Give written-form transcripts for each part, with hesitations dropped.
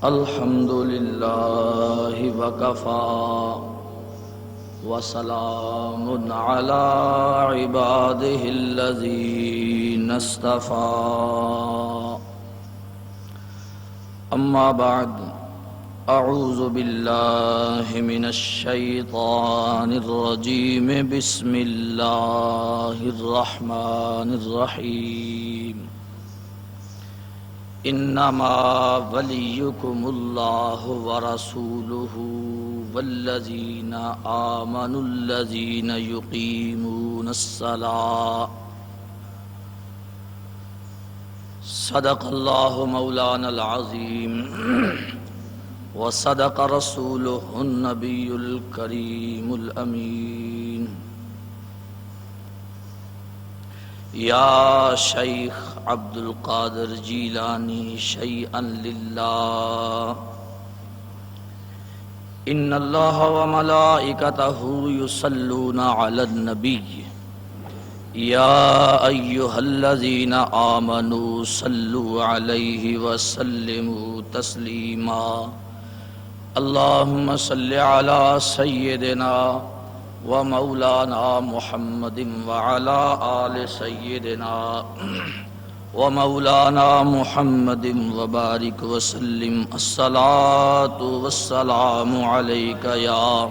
الحمد لله وكفى وسلام على عباده الذين اصطفى أما بعد أعوذ بالله من الشيطان الرجيم بسم الله الرحمن الرحيم انما وليكم الله ورسوله والذين آمنوا الذين يقيمون الصلاة صدق الله مولانا العظيم وصدق رسوله النبي الكريم الأمين یا شیخ عبد القادر جیلانی شیئا للہ ان اللہ وملائکتہ یصلون علی النبی یا ایہا الذین آمنوا صلوا علیہ وسلموا تسلیما اللہم صل علی سیدنا ومولانا محمد وعلى آل سيدنا ومولانا محمد وبارك وسلم الصلاة والسلام عليك يا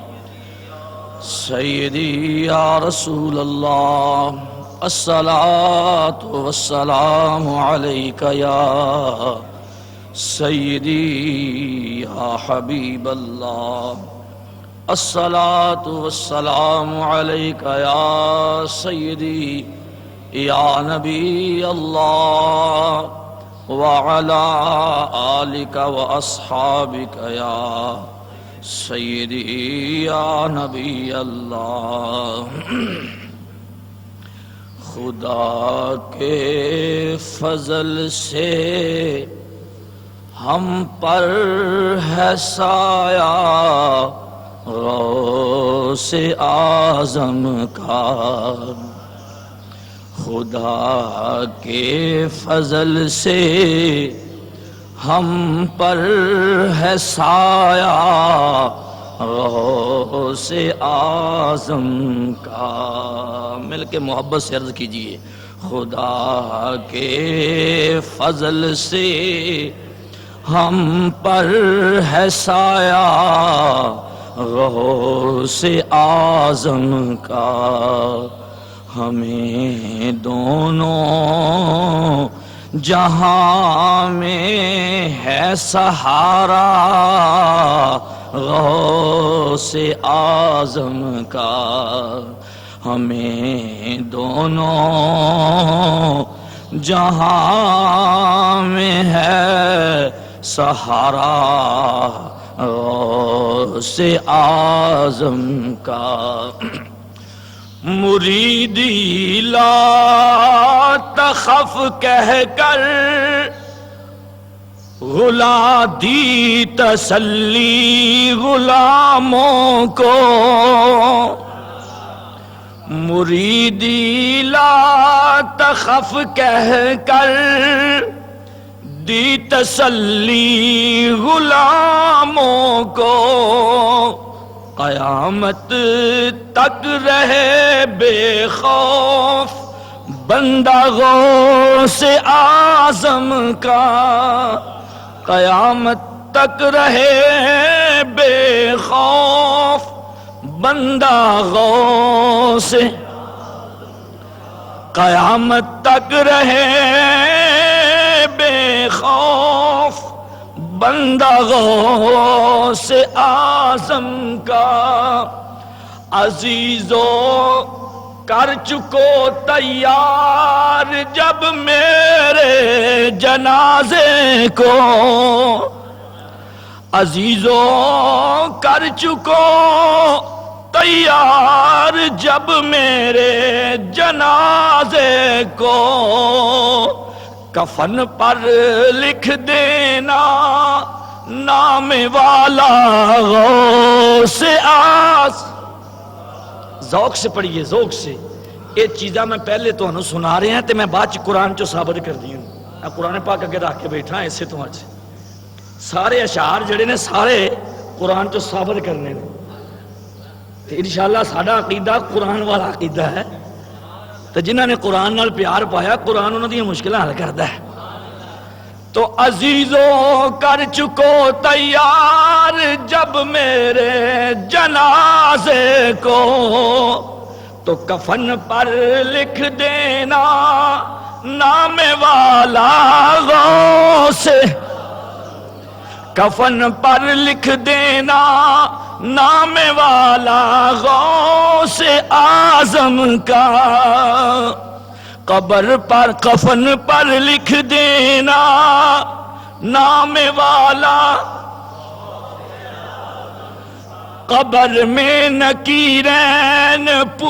سيدي يا رسول الله الصلاة والسلام عليك يا سيدي يا حبيب الله الصلاة والسلام عليك يا سيدي يا نبي الله وعلى آلك وأصحابك يا سيدي يا نبي الله خدا کے فضل سے ہم پر ہے سایہ غوث اعظم کا خدا کے فضل سے ہم پر ہے سایہ غوث اعظم کا مل کے محبت سے عرض کیجئے خدا کے فضل سے ہم پر ہے سایہ غوث اعظم کا ہمیں دونوں جہاں میں ہے سہارا غوث اعظم کا ہمیں دونوں جہاں میں ہے سہارا غوث اعظم کا مریدی لا تخف کہہ کر غلا دی تسلی غلاموں کو مریدی لا تخف کہہ کر دی تسلی غلاموں کو قیامت تک رہے بے خوف بندہ غوث اعظم کا قیامت تک رہے بے خوف بندہ غوث قیامت تک رہے بے خوف بندہ غوث اعظم کا عزیزو کر چکو تیار جب میرے جنازے کو عزیزو کر چکو تیار جب میرے جنازے کو کفن پر لکھ دینا نام والا غوث اعظم ذوق سے پڑھیے ذوق سے یہ چیزاں میں پہلے تو انہوں سنا رہے ہیں تے میں بعد چ قرآن چو ثابت کر دی ہوں میں قرآن پاک اگے رکھ کے بیٹھا اسے تو اج سارے اشعار جڑے نے سارے قرآن تو ثابت کرنے نے تے انشاءاللہ ساڈا عقیدہ قرآن والا عقیدہ ہے تے جنہاں نے قرآن نال پیار پایا قرآن انہاں دی مشکلاں حل کردا ہے تو عزیزوں کر چکو تیار جب میرے جنازے کو تو کفن پر لکھ دینا نام والا غوث کفن پر لکھ دینا نام والا غوث اعظم کا قبر پر کفن پر لکھ دینا نام والا قبر میں نکیرین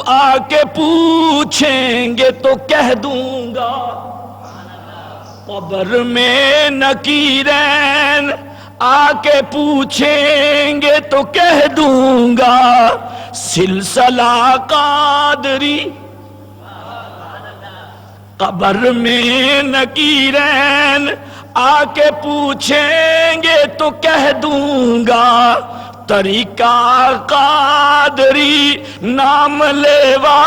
آ کے پوچھیں گے تو کہہ دوں گا قبر میں نکیرین آ کے پوچھیں گے تو کہہ دوں گا سلسلہ قادری قبر میں نکیرین آ کے پوچھیں گے تو کہہ دوں گا طریقہ قادری نام لیوا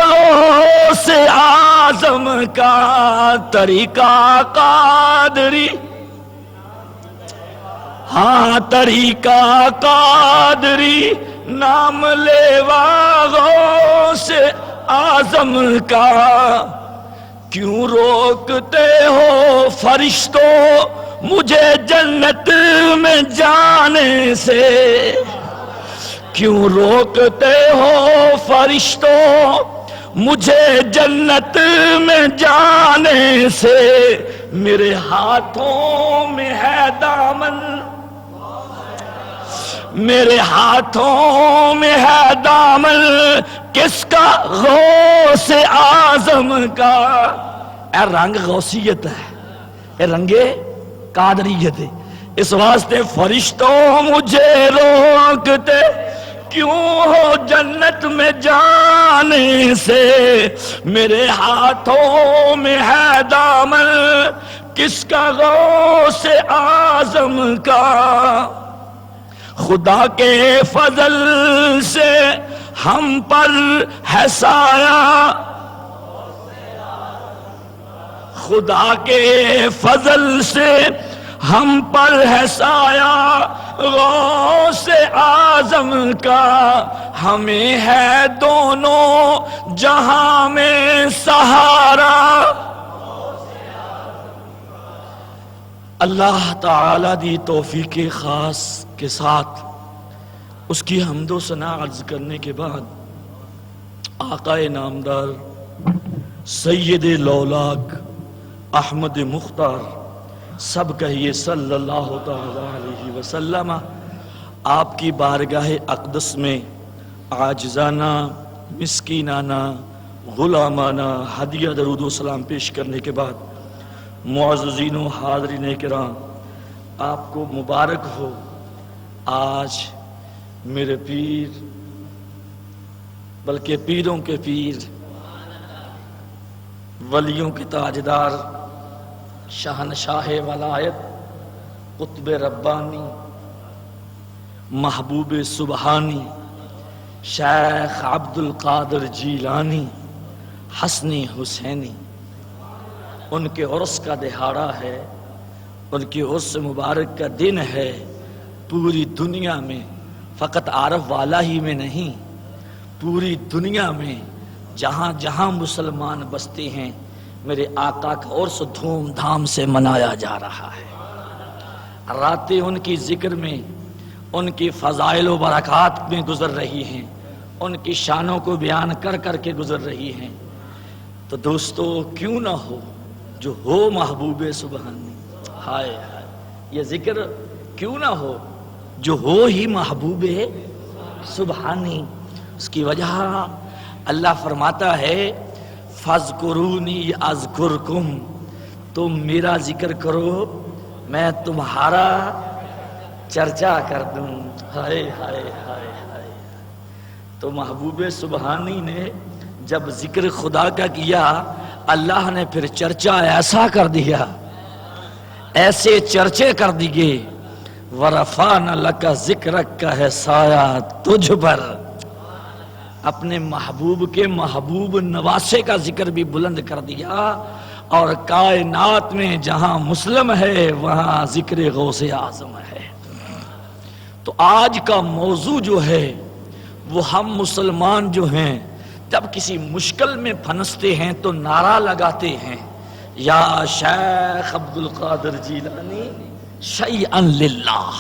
غوث اعظم کا طریقہ قادری ہاں طریقہ قادری نام لیوا غوث اعظم کا کیوں روکتے ہو فرشتوں مجھے جنت میں جانے سے کیوں روکتے ہو فرشتوں مجھے جنت میں جانے سے میرے ہاتھوں میں ہے دامن میرے ہاتھوں میں ہے دامن کس کا غوث اعظم کا اے رنگ غوثیت ہے اے رنگے قادریت ہے اس واسطے فرشتوں مجھے روکتے کیوں ہو جنت میں جانے سے میرے ہاتھوں میں ہے دامن کس کا غوث اعظم کا خدا کے فضل سے ہم پر ہے سایہ خدا کے فضل سے ہم پر ہے سایہ غوث اعظم کا ہمیں ہے دونوں جہاں میں سہارا اللہ تعالی دی توفیق خاص کے ساتھ اس کی حمد و ثنا عرض کرنے کے بعد آقا نامدار سید لولاک احمد مختار سب کہیے صلی اللہ تعالی علیہ وسلم آپ کی بارگاہ اقدس میں عاجزانہ مسکینانہ غلامانہ ہدیہ درود و سلام پیش کرنے کے بعد معززین و حاضرین کرام آپ کو مبارک ہو آج میرے پیر بلکہ پیروں کے پیر ولیوں کے تاجدار شہنشاہ ولایت قطب ربانی محبوب سبحانی شیخ عبد القادر جیلانی حسنی حسینی ان کے عرس کا دہاڑا ہے ان کی عرس مبارک کا دن ہے پوری دنیا میں فقط عارف والا ہی میں نہیں پوری دنیا میں جہاں جہاں مسلمان بستے ہیں میرے آقا کا عرس دھوم دھام سے منایا جا رہا ہے راتیں ان کی ذکر میں ان کی فضائل و برکات میں گزر رہی ہیں ان کی شانوں کو بیان کر کر کے گزر رہی ہیں تو دوستو کیوں نہ ہو جو ہو محبوب سبحانی ہائے ہائے یہ ذکر کیوں نہ ہو جو ہو ہی محبوب سبحانی اس کی وجہ اللہ فرماتا ہے فَاذْكُرُونِي أَذْكُرْكُمْ تم میرا ذکر کرو میں تمہارا چرچا کر دوں ہائے ہائے ہائے ہائے تو محبوب سبحانی نے جب ذکر خدا کا کیا اللہ نے پھر چرچا ایسا کر دیا ایسے چرچے کر دیے، ورفعنا لک ذکرک کا ہے سایہ تجھ پر، اپنے محبوب کے محبوب نواسے کا ذکر بھی بلند کر دیا، اور کائنات میں جہاں مسلم ہے وہاں ذکر غوث اعظم ہے۔ تو آج کا موضوع جو ہے وہ ہم مسلمان جو ہیں جب کسی مشکل میں پھنستے ہیں تو نعرہ لگاتے ہیں، یا شیخ عبد القادر جیلانی شیئا للہ،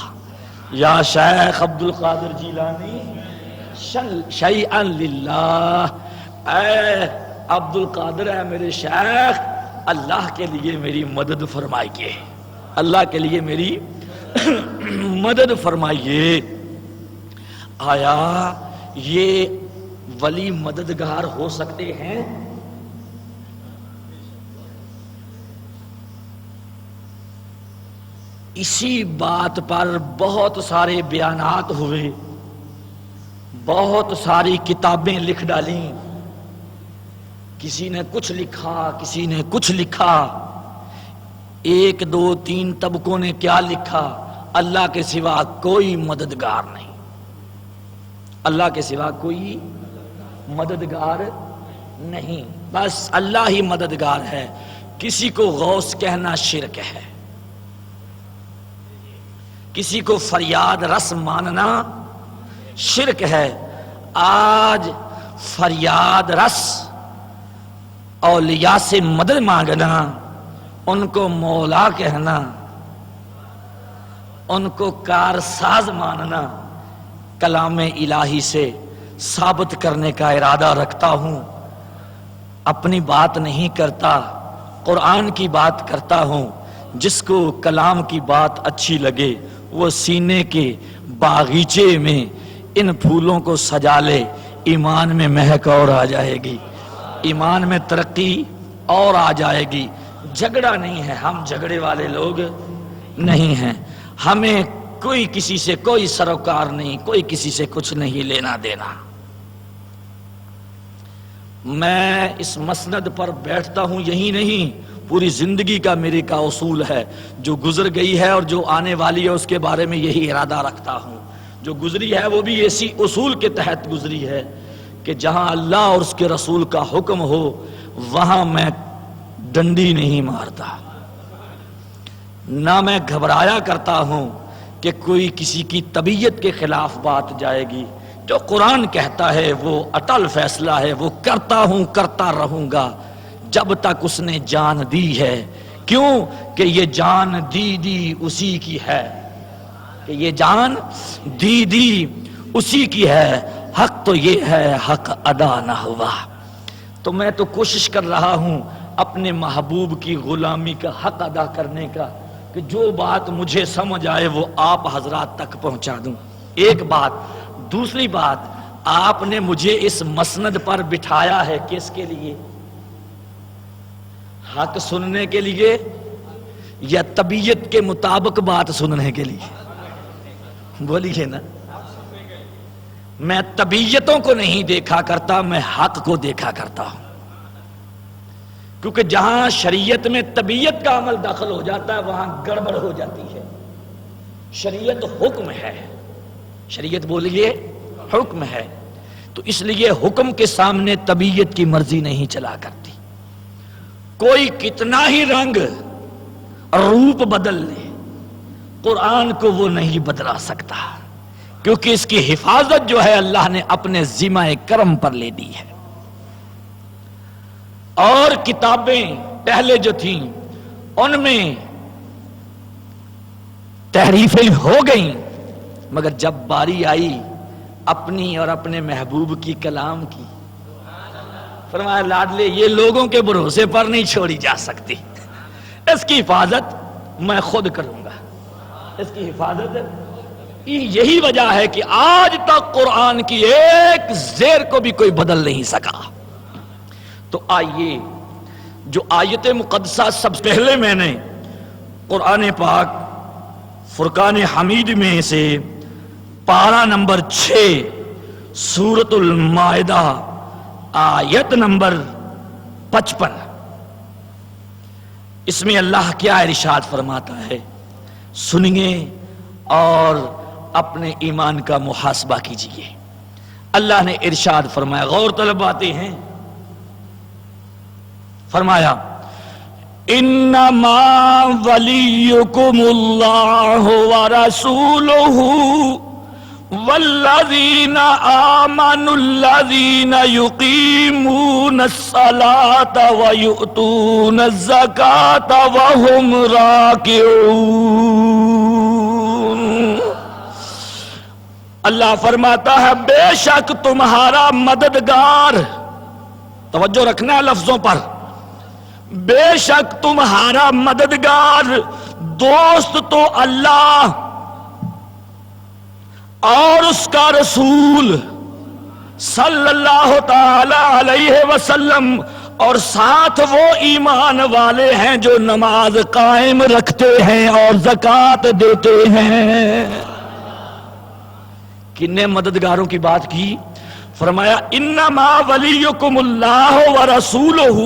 یا شیخ عبد القادر جیلانی شیئا للہ، اے عبد القادر ہے میرے شیخ، اللہ کے لیے میری مدد فرمائیے، اللہ کے لیے میری مدد فرمائیے۔ آیا یہ ولی مددگار ہو سکتے ہیں؟ اسی بات پر بہت سارے بیانات ہوئے، بہت ساری کتابیں لکھ ڈالیں، کسی نے کچھ لکھا، کسی نے کچھ لکھا، ایک دو تین طبقوں نے کیا لکھا؟ اللہ کے سوا کوئی مددگار نہیں، اللہ کے سوا کوئی مددگار نہیں، بس اللہ ہی مددگار ہے۔ کسی کو غوث کہنا شرک ہے، کسی کو فریاد رس ماننا شرک ہے۔ آج فریاد رس اولیاء سے مدد مانگنا، ان کو مولا کہنا، ان کو کارساز ماننا، کلام الہی سے ثابت کرنے کا ارادہ رکھتا ہوں، اپنی بات نہیں کرتا، قرآن کی بات کرتا ہوں۔ جس کو کلام کی بات اچھی لگے وہ سینے کے باغیچے میں ان پھولوں کو سجا لے، ایمان میں مہک اور آ جائے گی، ایمان میں ترقی اور آ جائے گی۔ جھگڑا نہیں ہے، ہم جھگڑے والے لوگ نہیں ہیں، ہمیں کوئی کسی سے کوئی سروکار نہیں، کوئی کسی سے کچھ نہیں لینا دینا۔ میں اس مسند پر بیٹھتا ہوں یہی نہیں، پوری زندگی کا میرے کا اصول ہے، جو گزر گئی ہے اور جو آنے والی ہے اس کے بارے میں یہی ارادہ رکھتا ہوں۔ جو گزری ہے وہ بھی اسی اصول کے تحت گزری ہے کہ جہاں اللہ اور اس کے رسول کا حکم ہو وہاں میں ڈنڈی نہیں مارتا، نہ میں گھبرایا کرتا ہوں کہ کوئی کسی کی طبیعت کے خلاف بات جائے گی۔ جو قرآن کہتا ہے وہ اٹل فیصلہ ہے، وہ کرتا ہوں، کرتا رہوں گا جب تک اس نے جان دی ہے۔ کیوں کہ یہ جان دی اسی کی ہے، کہ یہ جان دی اسی کی ہے۔ حق تو یہ ہے حق ادا نہ ہوا، تو میں تو کوشش کر رہا ہوں اپنے محبوب کی غلامی کا حق ادا کرنے کا، کہ جو بات مجھے سمجھ آئے وہ آپ حضرات تک پہنچا دوں۔ ایک بات۔ دوسری بات، آپ نے مجھے اس مسند پر بٹھایا ہے کس کے لیے؟ حق سننے کے لیے یا طبیعت کے مطابق بات سننے کے لیے؟ بولیے نا۔ میں طبیعتوں کو نہیں دیکھا کرتا، میں حق کو دیکھا کرتا ہوں، کیونکہ جہاں شریعت میں طبیعت کا عمل داخل ہو جاتا ہے وہاں گڑبڑ ہو جاتی ہے۔ شریعت حکم ہے، شریعت بولیے حکم ہے، تو اس لیے حکم کے سامنے طبیعت کی مرضی نہیں چلا کرتی۔ کوئی کتنا ہی رنگ روپ بدل لے، قرآن کو وہ نہیں بدلا سکتا، کیونکہ اس کی حفاظت جو ہے اللہ نے اپنے ذمہ کرم پر لے دی ہے۔ اور کتابیں پہلے جو تھیں ان میں تحریفیں ہو گئیں، مگر جب باری آئی اپنی اور اپنے محبوب کی کلام کی، فرمایا لاڈلے یہ لوگوں کے بھروسے پر نہیں چھوڑی جا سکتی، اس کی حفاظت میں خود کروں گا، اس کی حفاظت۔ یہی وجہ ہے کہ آج تک قرآن کی ایک زیر کو بھی کوئی بدل نہیں سکا۔ تو آئیے، جو آیت مقدسہ سب سے پہلے میں نے قرآن پاک فرقان حمید میں سے پارہ نمبر 6 سورۃ المائدہ آیت نمبر 55، اس میں اللہ کیا ارشاد فرماتا ہے، سنیے اور اپنے ایمان کا محاسبہ کیجیے۔ اللہ نے ارشاد فرمایا، غور طلب باتیں ہیں، فرمایا انما ولیکم اللہ ورسولہ والذین آمنوا الذین یقیمون الصلاة ویؤتون الزکاة وهم راکعون۔ اللہ فرماتا ہے بے شک تمہارا مددگار، توجہ رکھنا لفظوں پر، بے شک تمہارا مددگار دوست تو اللہ اور اس کا رسول صلی اللہ تعالی علیہ وسلم، اور ساتھ وہ ایمان والے ہیں جو نماز قائم رکھتے ہیں اور زکوٰۃ دیتے ہیں۔ کنے مددگاروں کی بات کی؟ فرمایا انما ولیکم اللہ ورسولہ،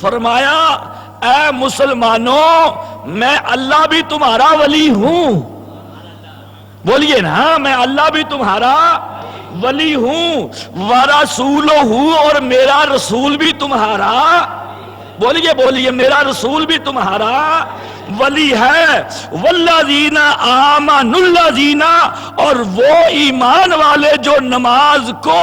فرمایا اے مسلمانوں میں اللہ بھی تمہارا ولی ہوں، بولیے نا میں اللہ بھی تمہارا ولی ہوں، ورسولہ اور میرا رسول بھی تمہارا، بولیے بولیے میرا رسول بھی تمہارا ولی ہے، والذین آمنوا الذین، اور وہ ایمان والے جو نماز کو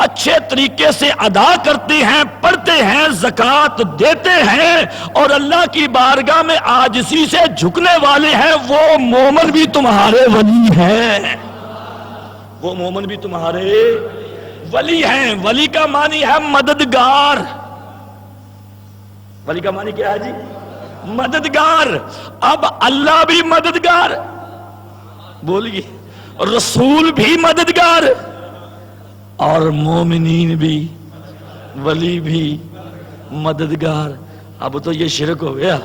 اچھے طریقے سے ادا کرتے ہیں، پڑھتے ہیں، زکوٰۃ دیتے ہیں اور اللہ کی بارگاہ میں عاجزی سے جھکنے والے ہیں، وہ مومن بھی تمہارے ولی ہیں، وہ مومن بھی تمہارے ولی ہیں۔ ولی کا معنی ہے مددگار، ولی کا معنی کیا ہے جی؟ مددگار۔ اب اللہ بھی مددگار، بولیے، رسول بھی مددگار اور مومنین بھی، ولی بھی مددگار۔ اب تو یہ شرک ہو گیا۔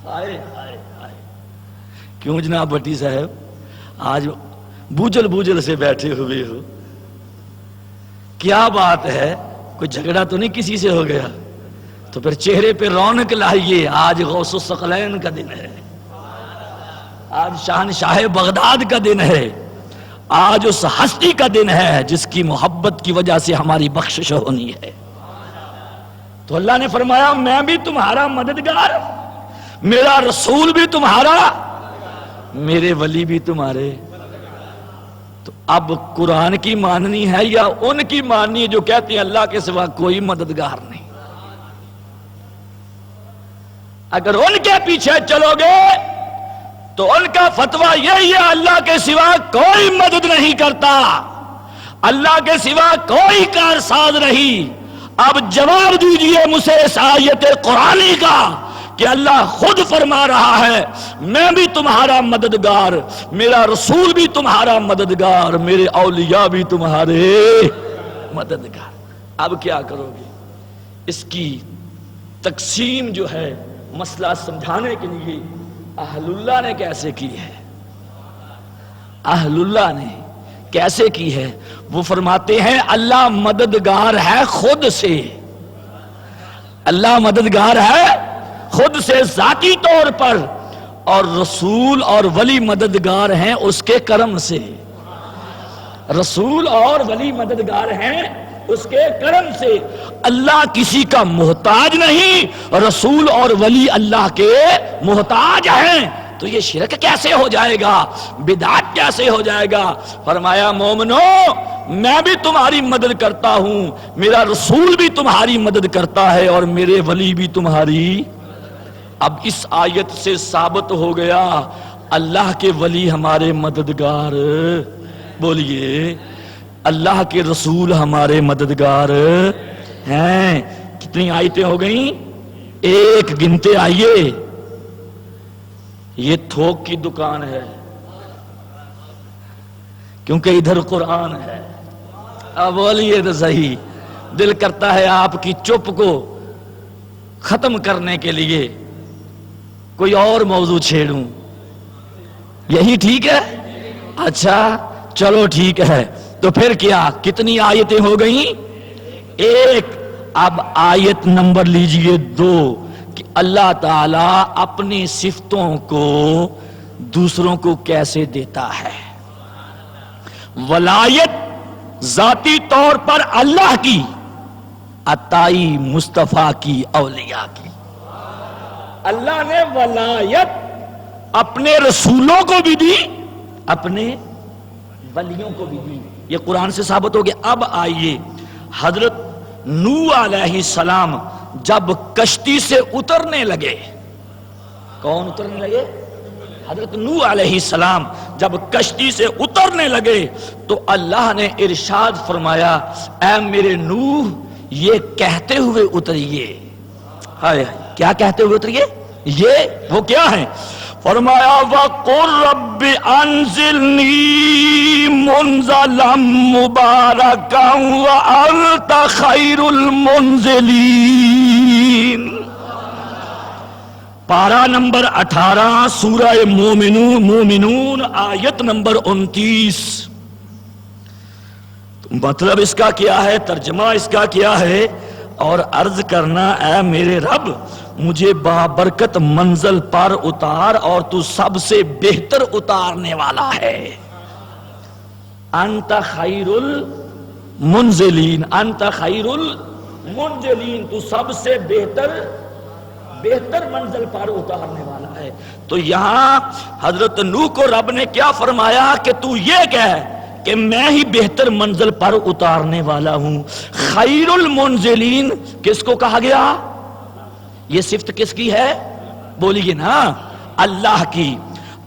آئے آئے آئے، کیوں جناب بھٹی صاحب آج بوجھل بوجھل سے بیٹھے ہوئے ہو؟ کیا بات ہے؟ کوئی جھگڑا تو نہیں کسی سے ہو گیا؟ تو پھر چہرے پہ رونق لائیے، آج غوث الثقلین کا دن ہے، آج شہنشاہ بغداد کا دن ہے، آج اس ہستی کا دن ہے جس کی محبت کی وجہ سے ہماری بخشش ہونی ہے۔ تو اللہ نے فرمایا میں بھی تمہارا مددگار، میرا رسول بھی تمہارا، میرے ولی بھی تمہارے۔ تو اب قرآن کی ماننی ہے یا ان کی ماننی ہے جو کہتے ہیں اللہ کے سوا کوئی مددگار نہیں؟ اگر ان کے پیچھے چلو گے تو ان کا فتویٰ یہی ہے اللہ کے سوا کوئی مدد نہیں کرتا، اللہ کے سوا کوئی کارساز نہیں۔ اب جواب دیجئے مجھے اس آیت قرآنی کا کہ اللہ خود فرما رہا ہے میں بھی تمہارا مددگار، میرا رسول بھی تمہارا مددگار، میرے اولیاء بھی تمہارے مددگار۔ اب کیا کرو گے؟ اس کی تقسیم جو ہے مسئلہ سمجھانے کے لیے اہل اللہ نے کیسے کی ہے، اہل اللہ نے کیسے کی ہے؟ وہ فرماتے ہیں اللہ مددگار ہے خود سے، اللہ مددگار ہے خود سے ذاتی طور پر، اور رسول اور ولی مددگار ہیں اس کے کرم سے، رسول اور ولی مددگار ہیں اس کے کرم سے۔ اللہ کسی کا محتاج نہیں، رسول اور ولی اللہ کے محتاج ہیں، تو یہ شرک کیسے ہو جائے گا، بدعت کیسے ہو جائے گا؟ فرمایا مومنو میں بھی تمہاری مدد کرتا ہوں، میرا رسول بھی تمہاری مدد کرتا ہے اور میرے ولی بھی تمہاری۔ اب اس آیت سے ثابت ہو گیا اللہ کے ولی ہمارے مددگار، بولیے اللہ کے رسول ہمارے مددگار ہیں۔ کتنی آیتیں ہو گئیں؟ ایک گنتے آئیے۔ یہ تھوک کی دکان ہے کیونکہ ادھر قرآن ہے۔ اب بولیے تو صحیح، دل کرتا ہے آپ کی چپ کو ختم کرنے کے لیے کوئی اور موضوع چھیڑوں، یہی ٹھیک ہے؟ اچھا چلو ٹھیک ہے، تو پھر کیا کتنی آیتیں ہو گئیں؟ ایک۔ اب آیت نمبر لیجئے 2 کہ اللہ تعالیٰ اپنی صفتوں کو دوسروں کو کیسے دیتا ہے۔ ولایت ذاتی طور پر اللہ کی، عطائی مصطفیٰ کی، اولیاء کی۔ اللہ نے ولایت اپنے رسولوں کو بھی دی، اپنے ولیوں کو بھی دی، یہ قرآن سے ثابت ہو گیا۔ اب آئیے، حضرت نوح علیہ السلام جب کشتی سے اترنے لگے، کون اترنے لگے؟ حضرت نوح علیہ السلام جب کشتی سے اترنے لگے تو اللہ نے ارشاد فرمایا، اے میرے نوح یہ کہتے ہوئے اتریے۔ ہائے کیا کہتے ہوئے اتریے؟ یہ وہ کیا ہے؟ فرمایا وَقُلْ رَبِّ أَنزِلْنِي مُنزَلًا مُبَارَكًا وَأَنْتَ خَيْرُ الْمُنزِلِينَ۔ پارہ نمبر 18 سورہ مومنون آیت نمبر 29۔ مطلب اس کا کیا ہے؟ ترجمہ اس کا کیا ہے؟ اور عرض کرنا، اے میرے رب مجھے بابرکت منزل پر اتار اور تو سب سے بہتر اتارنے والا ہے۔ انت خیر المنزلین، انت خیر المنزلین، تو سب سے بہتر منزل پر اتارنے والا ہے۔ تو یہاں حضرت نوح کو رب نے کیا فرمایا کہ تو یہ کہہ کہ میں ہی بہتر منزل پر اتارنے والا ہوں۔ خیر المنزلین کس کو کہا گیا؟ یہ صفت کس کی ہے؟ بولیے نا، اللہ کی۔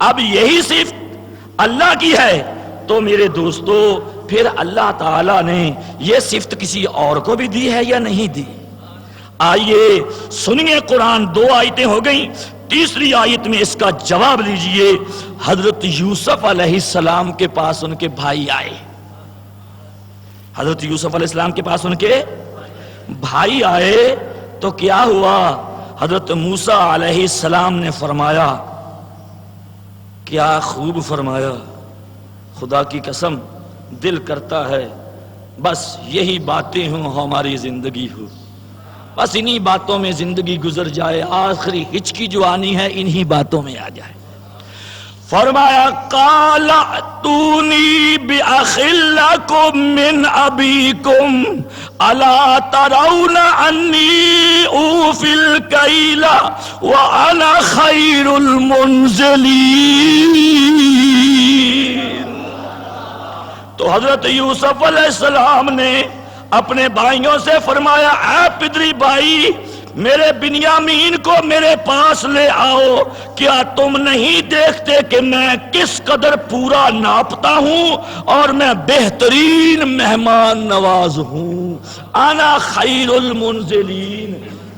اب یہی صفت اللہ کی ہے تو میرے دوستو پھر اللہ تعالی نے یہ صفت کسی اور کو بھی دی ہے یا نہیں دی؟ آئیے سنیے، قرآن 2 آیتیں ہو گئیں، تیسری آیت میں اس کا جواب لیجئے۔ حضرت یوسف علیہ السلام کے پاس ان کے بھائی آئے، حضرت یوسف علیہ السلام کے پاس ان کے بھائی آئے تو کیا ہوا؟ حضرت موسیٰ علیہ السلام نے فرمایا، کیا خوب فرمایا، خدا کی قسم دل کرتا ہے بس یہی باتیں ہوں ہماری زندگی ہو، بس انہی باتوں میں زندگی گزر جائے، آخری ہچکی جو آنی ہے انہی باتوں میں آ جائے۔ فرمایا قال اتونی بأخ لکم من ابیکم الا ترون انی اوفی الکیل وانا خیر المنزلین۔ تو حضرت یوسف علیہ السلام نے اپنے بھائیوں سے فرمایا، اے پدری بھائی میرے بنیامین کو میرے پاس لے آؤ، کیا تم نہیں دیکھتے کہ میں کس قدر پورا ناپتا ہوں اور میں بہترین مہمان نواز ہوں۔ انا خیر المنزلین،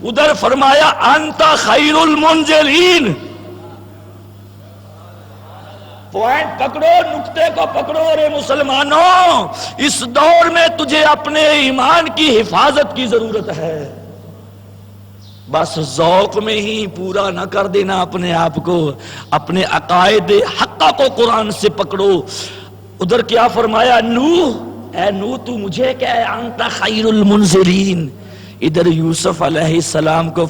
ادھر فرمایا انت خیر المنزلین۔ پوائنٹ پکڑو، نقطے کو پکڑو رے مسلمانوں، اس دور میں تجھے اپنے ایمان کی حفاظت کی ضرورت ہے۔ بس ذوق میں ہی پورا نہ کر دینا اپنے آپ کو، اپنے عقائد حقہ کو قرآن سے پکڑو۔ ادھر کیا فرمایا؟ نوح، اے نوح تو مجھے کہے انت خیر المنزلین۔ ادھر یوسف علیہ السلام کو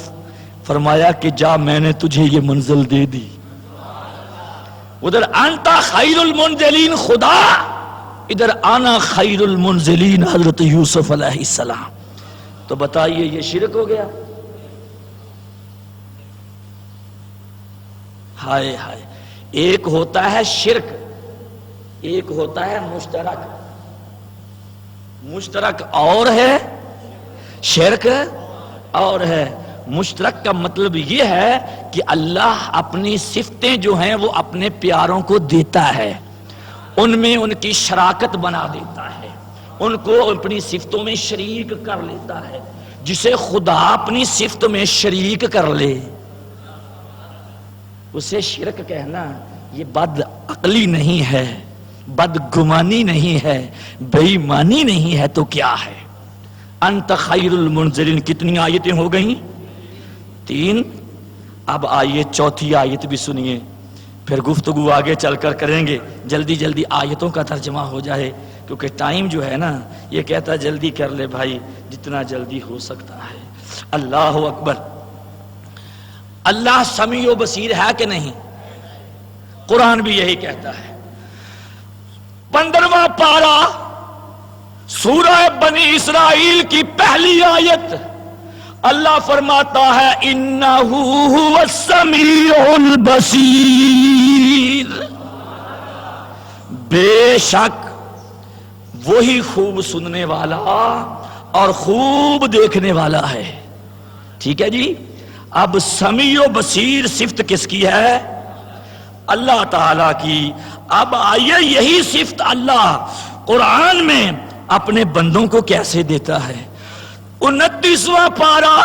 فرمایا کہ جا میں نے تجھے یہ منزل دے دی۔ ادھر انت خیر المنزلین خدا، ادھر انا خیر المنزلین حضرت یوسف علیہ السلام۔ تو بتائیے یہ شرک ہو گیا؟ ہائے ہائے، ایک ہوتا ہے شرک، ایک ہوتا ہے مشترک۔ مشترک اور ہے، شرک اور ہے۔ مشترک کا مطلب یہ ہے کہ اللہ اپنی صفتیں جو ہیں وہ اپنے پیاروں کو دیتا ہے، ان میں ان کی شراکت بنا دیتا ہے، ان کو اپنی صفتوں میں شریک کر لیتا ہے۔ جسے خدا اپنی صفت میں شریک کر لے اسے شرک کہنا یہ بد عقلی نہیں ہے، بد گمانی نہیں ہے، بے ایمانی نہیں ہے تو کیا ہے؟ انت خیر المنزلین۔ کتنی آیتیں ہو گئیں؟ 3۔ اب آئیے چوتھی آیت بھی سنیے، پھر گفتگو آگے چل کر کریں گے، جلدی جلدی آیتوں کا ترجمہ ہو جائے۔ کیونکہ ٹائم جو ہے نا یہ کہتا ہے جلدی کر لے بھائی جتنا جلدی ہو سکتا ہے۔ اللہ اکبر۔ اللہ سمیع و بصیر ہے کہ نہیں؟ قرآن بھی یہی کہتا ہے۔ 15واں پارہ سورہ بنی اسرائیل کی پہلی آیت، اللہ فرماتا ہے اِنَّهُ هُوَ السَّمِيعُ الْبَصِيرُ، بے شک وہی خوب سننے والا اور خوب دیکھنے والا ہے۔ ٹھیک ہے جی؟ اب سمیع و بصیر صفت کس کی ہے؟ اللہ تعالی کی۔ اب آئیے یہی صفت اللہ قرآن میں اپنے بندوں کو کیسے دیتا ہے۔ 29واں پارہ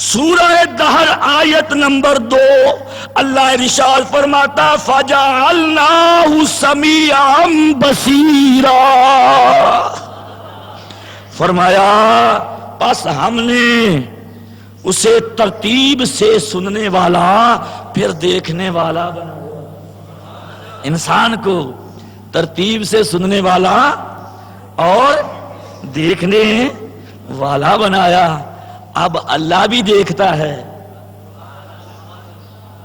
سورہ دہر آیت نمبر 2، اللہ ارشاد فرماتا فَجَعَلْنَاهُ سَمِيعًا بَصِيرًا، فرمایا پس ہم نے اسے ترتیب سے سننے والا پھر دیکھنے والا بنایا۔ انسان کو ترتیب سے سننے والا اور دیکھنے والا بنایا۔ اب اللہ بھی دیکھتا ہے،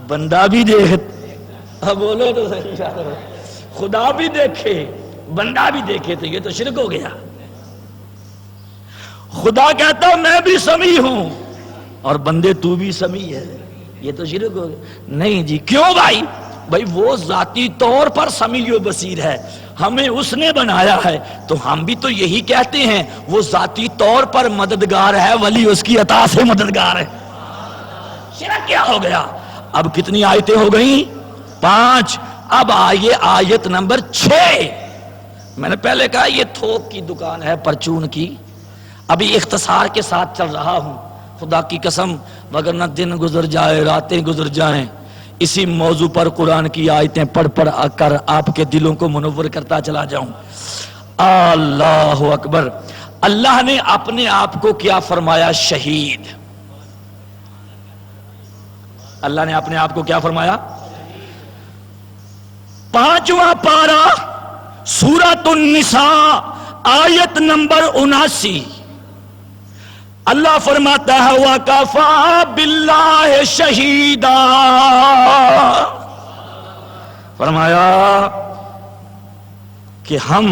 بندہ بھی دیکھتا، اب بولو تو صحیح، خدا بھی دیکھے بندہ بھی دیکھے تو یہ تو شرک ہو گیا۔ خدا کہتا میں بھی سمیع ہوں اور بندے تو بھی سمیع ہے، یہ تو شرک ہو گیا۔ نہیں جی، کیوں بھائی؟ بھائی وہ ذاتی طور پر سمیع و بصیر ہے، ہمیں اس نے بنایا ہے تو ہم بھی تو یہی کہتے ہیں وہ ذاتی طور پر مددگار ہے، ولی اس کی عطا سے مددگار ہے۔ شرک کیا ہو گیا؟ اب کتنی آیتیں ہو گئیں؟ 5۔ اب آئیے آیت نمبر 6۔ میں نے پہلے کہا یہ تھوک کی دکان ہے پرچون کی، ابھی اختصار کے ساتھ چل رہا ہوں، خدا کی قسم، وگرنہ دن گزر جائے راتیں گزر جائیں اسی موضوع پر قرآن کی آیتیں پڑھ کر آپ کے دلوں کو منور کرتا چلا جاؤں۔ اللہ اکبر۔ اللہ نے اپنے آپ کو کیا فرمایا؟ شہید۔ اللہ نے اپنے آپ کو کیا فرمایا؟ 5واں پارہ سورۃ النساء آیت نمبر 79، اللہ فرماتا ہے وَكَفَى بِاللَّهِ شَهِيدًا، فرمایا کہ ہم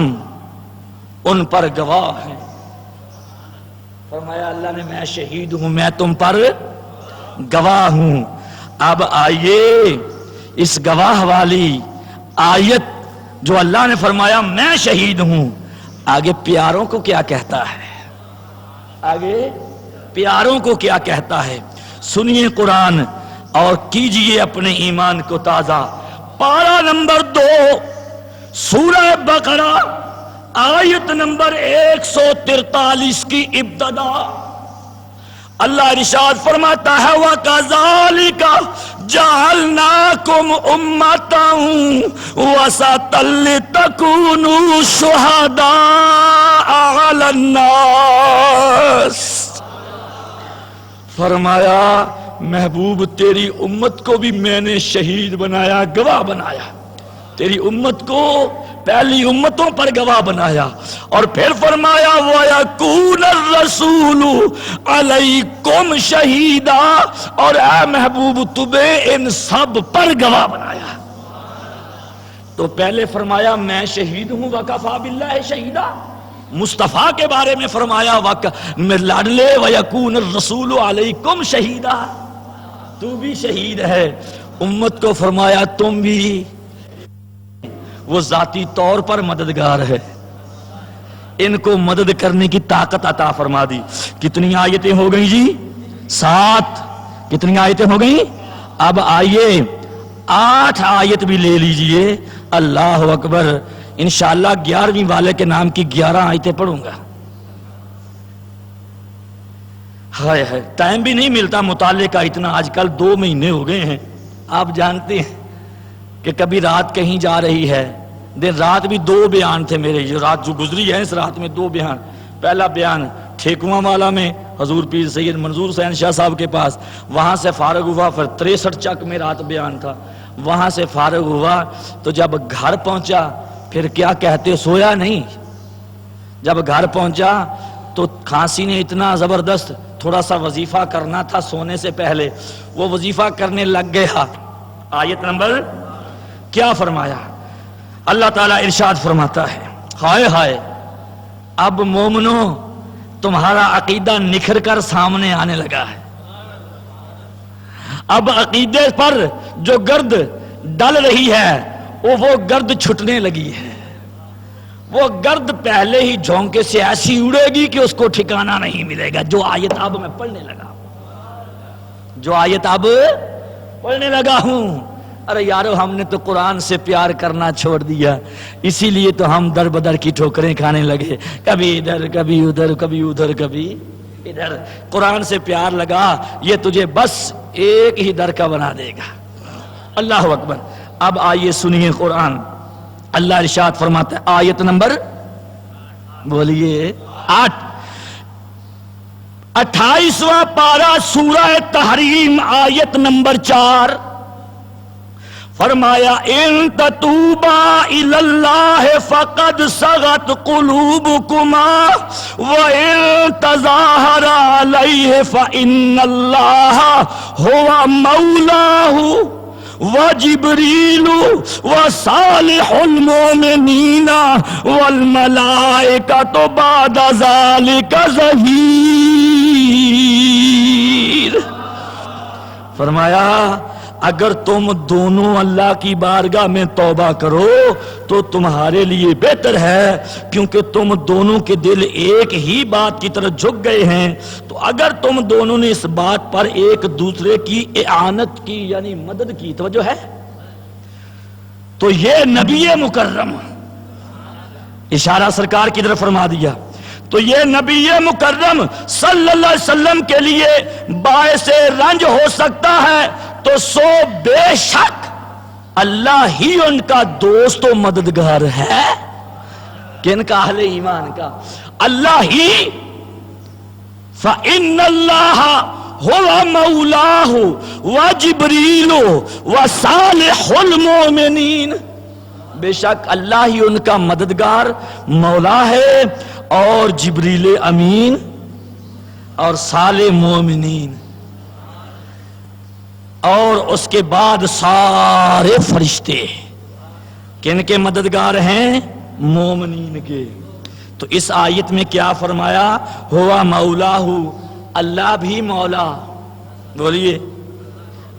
ان پر گواہ ہیں۔ فرمایا اللہ نے میں شہید ہوں، میں تم پر گواہ ہوں۔ اب آئیے اس گواہ والی آیت جو اللہ نے فرمایا میں شہید ہوں، آگے پیاروں کو کیا کہتا ہے؟ آگے پیاروں کو کیا کہتا ہے؟ سنیے قرآن اور کیجئے اپنے ایمان کو تازہ۔ پارہ نمبر 2 سورہ بقرہ آیت نمبر 143 کی ابتدا، اللہ ارشاد فرماتا ہے وَكَذَلِكَ جَعَلْنَاكُمْ أُمَّةً وَسَطًا لِتَكُونُوا شُهَدَاءَ عَلَى النَّاسِ، فرمایا محبوب تیری امت کو بھی میں نے شہید بنایا، گواہ بنایا، تیری امت کو پہلی امتوں پر گواہ بنایا، اور پھر فرمایا وَيَكُونَ الرَّسُولُ عَلَيْكُمْ شَهِيدًا، اور اے محبوب تمہیں ان سب پر گواہ بنایا۔ تو پہلے فرمایا میں شہید ہوں وَكَفَى بِاللَّهِ شَهِيدًا، مصطفیٰ کے بارے میں فرمایا لاڈلے وَيَكُونَ الرَّسُولُ عَلَيْكُمْ شَهِيدًا، تو بھی شہید ہے۔ امت کو فرمایا تم بھی، وہ ذاتی طور پر مددگار ہے، ان کو مدد کرنے کی طاقت عطا فرما دی۔ کتنی آیتیں ہو گئیں جی؟ 7۔ کتنی آیتیں ہو گئیں؟ اب آئیے 8 آیت بھی لے لیجئے۔ اللہ اکبر۔ انشاءاللہ 11ویں والے کے نام کی 11 آیتیں پڑھوں گا۔ ہائے ہائے، ٹائم بھی نہیں ملتا مطالعے کا اتنا، آج کل 2 مہینے ہو گئے ہیں۔ آپ جانتے ہیں کہ کبھی رات کہیں جا رہی ہے، دن رات بھی 2 بیان تھے میرے، جو رات جو گزری ہے اس رات میں 2 بیان۔ پہلا بیان ٹھیکواں والا میں حضور پیر سید منظور حسین شاہ صاحب کے پاس، وہاں سے فارغ ہوا، پھر 63 چک میں رات بیان تھا، وہاں سے فارغ ہوا تو جب گھر پہنچا پھر کیا کہتے، سویا نہیں، جب گھر پہنچا تو کھانسی نے اتنا زبردست، تھوڑا سا وظیفہ کرنا تھا سونے سے پہلے، وہ وظیفہ کرنے لگ گیا۔ آیت نمبر کیا فرمایا؟ اللہ تعالیٰ ارشاد فرماتا ہے، ہائے ہائے اب مومنو تمہارا عقیدہ نکھر کر سامنے آنے لگا ہے۔ اب عقیدے پر جو گرد ڈل رہی ہے وہ گرد چھٹنے لگی ہے۔ وہ گرد پہلے ہی جھونکے سے ایسی اڑے گی کہ اس کو ٹھکانہ نہیں ملے گا۔ جو آیت اب میں پڑھنے لگا، جو آیت اب پڑھنے لگا ہوں، ارے یارو ہم نے تو قرآن سے پیار کرنا چھوڑ دیا، اسی لیے تو ہم در بدر کی ٹھوکریں کھانے لگے، کبھی ادھر کبھی ادھر کبھی ادھر کبھی ادھر۔ قرآن سے پیار لگا، یہ تجھے بس ایک ہی در کا بنا دے گا۔ اللہ اکبر۔ اب آئیے سنیے قرآن، اللہ ارشاد فرماتا ہے، آیت نمبر بولیے 28واں پارہ سورہ تحریم آیت نمبر 4، فرمایا ان تتوبا الی اللہ فقد صغت قلوبکما وان تظاہرا علیہ فإن اللہ هو مولاہ وجبریل وصالح المؤمنین والملائکۃ بعد ذلک ظہیر۔ فرمایا اگر تم دونوں اللہ کی بارگاہ میں توبہ کرو تو تمہارے لیے بہتر ہے، کیونکہ تم دونوں کے دل ایک ہی بات کی طرف جھک گئے ہیں۔ تو اگر تم دونوں نے اس بات پر ایک دوسرے کی اعانت کی یعنی مدد کی، توجہ ہے، تو یہ نبی مکرم، اشارہ سرکار کی طرف فرما دیا، تو یہ نبی مکرم صلی اللہ علیہ وسلم کے لیے باعث رنج ہو سکتا ہے، تو سو بے شک اللہ ہی ان کا دوست و مددگار ہے۔ کن کا؟ اہل ایمان کا۔ اللہ ہی، فَإِنَّ اللَّهَ هُوَ مَوْلَاهُ وَجِبْرِيلُ وَصَالِحُ الْمُؤْمِنِينَ، بے شک اللہ ہی ان کا مددگار مولا ہے، اور جبریل امین اور صالح مومنین، اور اس کے بعد سارے فرشتے کن کے مددگار ہیں؟ مومنین کے۔ تو اس آیت میں کیا فرمایا؟ ہوا مولاہ، اللہ بھی مولا، بولیے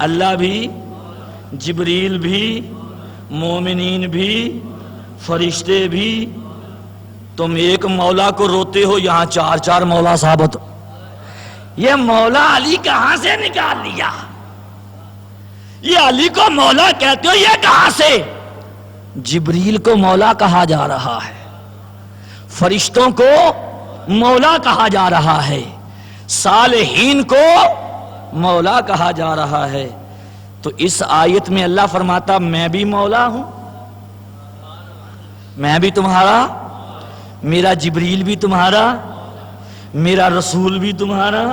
اللہ بھی، جبریل بھی، مومنین بھی، فرشتے بھی۔ تم ایک مولا کو روتے ہو، یہاں چار چار مولا ثابت۔ یہ مولا علی کہاں سے نکال لیا؟ یہ علی کو مولا کہتے ہو، یہ کہاں سے؟ جبریل کو مولا کہا جا رہا ہے، فرشتوں کو مولا کہا جا رہا ہے، صالحین کو مولا کہا جا رہا ہے۔ تو اس آیت میں اللہ فرماتا میں بھی مولا ہوں، میں بھی تمہارا، میرا جبریل بھی تمہارا، میرا رسول بھی تمہارا،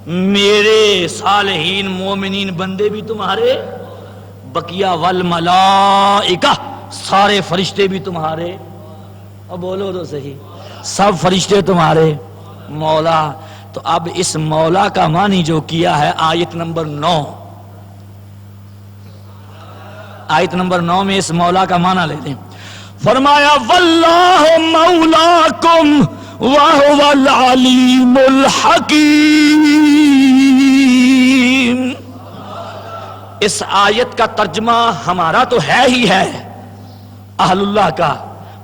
میرے صالحین مومنین بندے بھی تمہارے، بقیہ والملائکہ سارے فرشتے بھی تمہارے۔ اب بولو تو صحیح، سب فرشتے تمہارے مولا۔ تو اب اس مولا کا معنی جو کیا ہے آیت نمبر 9، آیت نمبر 9 میں اس مولا کا معنی لے لیں۔ فرمایا واللہ مولاکم وَهُوَ الْعَلِيمُ الْحَكِيمُ۔ اس آیت کا ترجمہ ہمارا تو ہے ہی ہے، اہل اللہ کا۔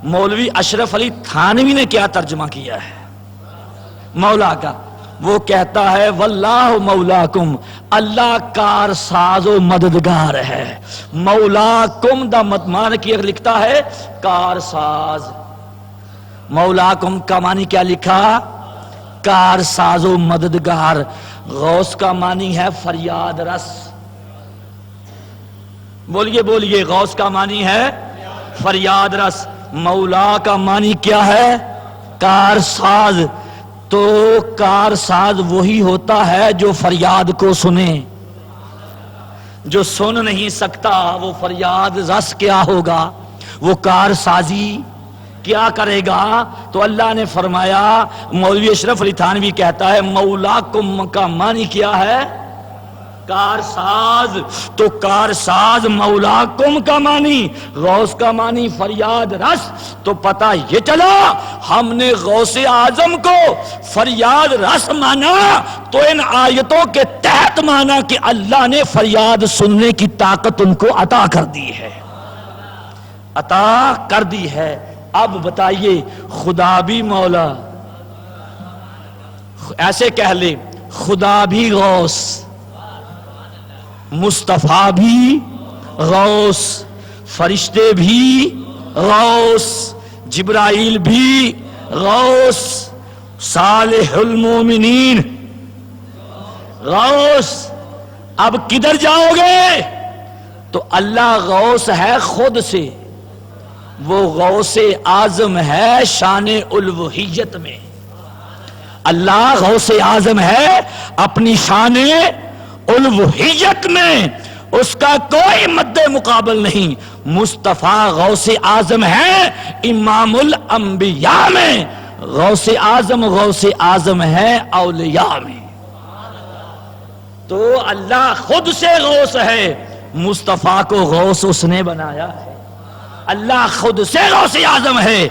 مولوی اشرف علی تھانوی نے کیا ترجمہ کیا ہے مولا کا؟ وہ کہتا ہے واللہ مولاکم، اللہ کارساز و مددگار ہے۔ مولاکم دا متمان کی لکھتا ہے کارساز، مولاکم کا معنی کیا لکھا؟ کارساز و مددگار۔ غوث کا معنی ہے فریاد رس، بولیے بولیے، غوث کا معنی ہے فریاد رس۔ مولا کا معنی کیا ہے؟ کارساز۔ تو کارساز وہی ہوتا ہے جو فریاد کو سنے، جو سن نہیں سکتا وہ فریاد رس کیا ہوگا؟ وہ کارسازی کیا کرے گا؟ تو اللہ نے فرمایا، مولوی اشرف علی تھانوی کہتا ہے مولاکم کا معنی کیا ہے؟ کارساز۔ تو کارساز مولاکم کا معنی، غوث کا معنی فریاد رس۔ تو پتہ یہ چلا ہم نے غوث اعظم کو فریاد رس مانا تو ان آیتوں کے تحت مانا کہ اللہ نے فریاد سننے کی طاقت ان کو عطا کر دی ہے، عطا کر دی ہے۔ اب بتائیے خدا بھی مولا، ایسے کہہ لے خدا بھی غوث، مصطفیٰ بھی غوث، فرشتے بھی غوث، جبرائیل بھی غوث، صالح المومنین غوث۔ اب کدھر جاؤ گے؟ تو اللہ غوث ہے خود سے، وہ غوث اعظم ہے شان الوہیت میں۔ اللہ غوث اعظم ہے اپنی شان الوہیت میں، اس کا کوئی مد مقابل نہیں۔ مصطفیٰ غوث اعظم ہے امام الانبیاء میں، غوث اعظم ہے اولیاء میں۔ تو اللہ خود سے غوث ہے، مصطفیٰ کو غوث اس نے بنایا ہے۔ اللہ خود سے غوث اعظم ہے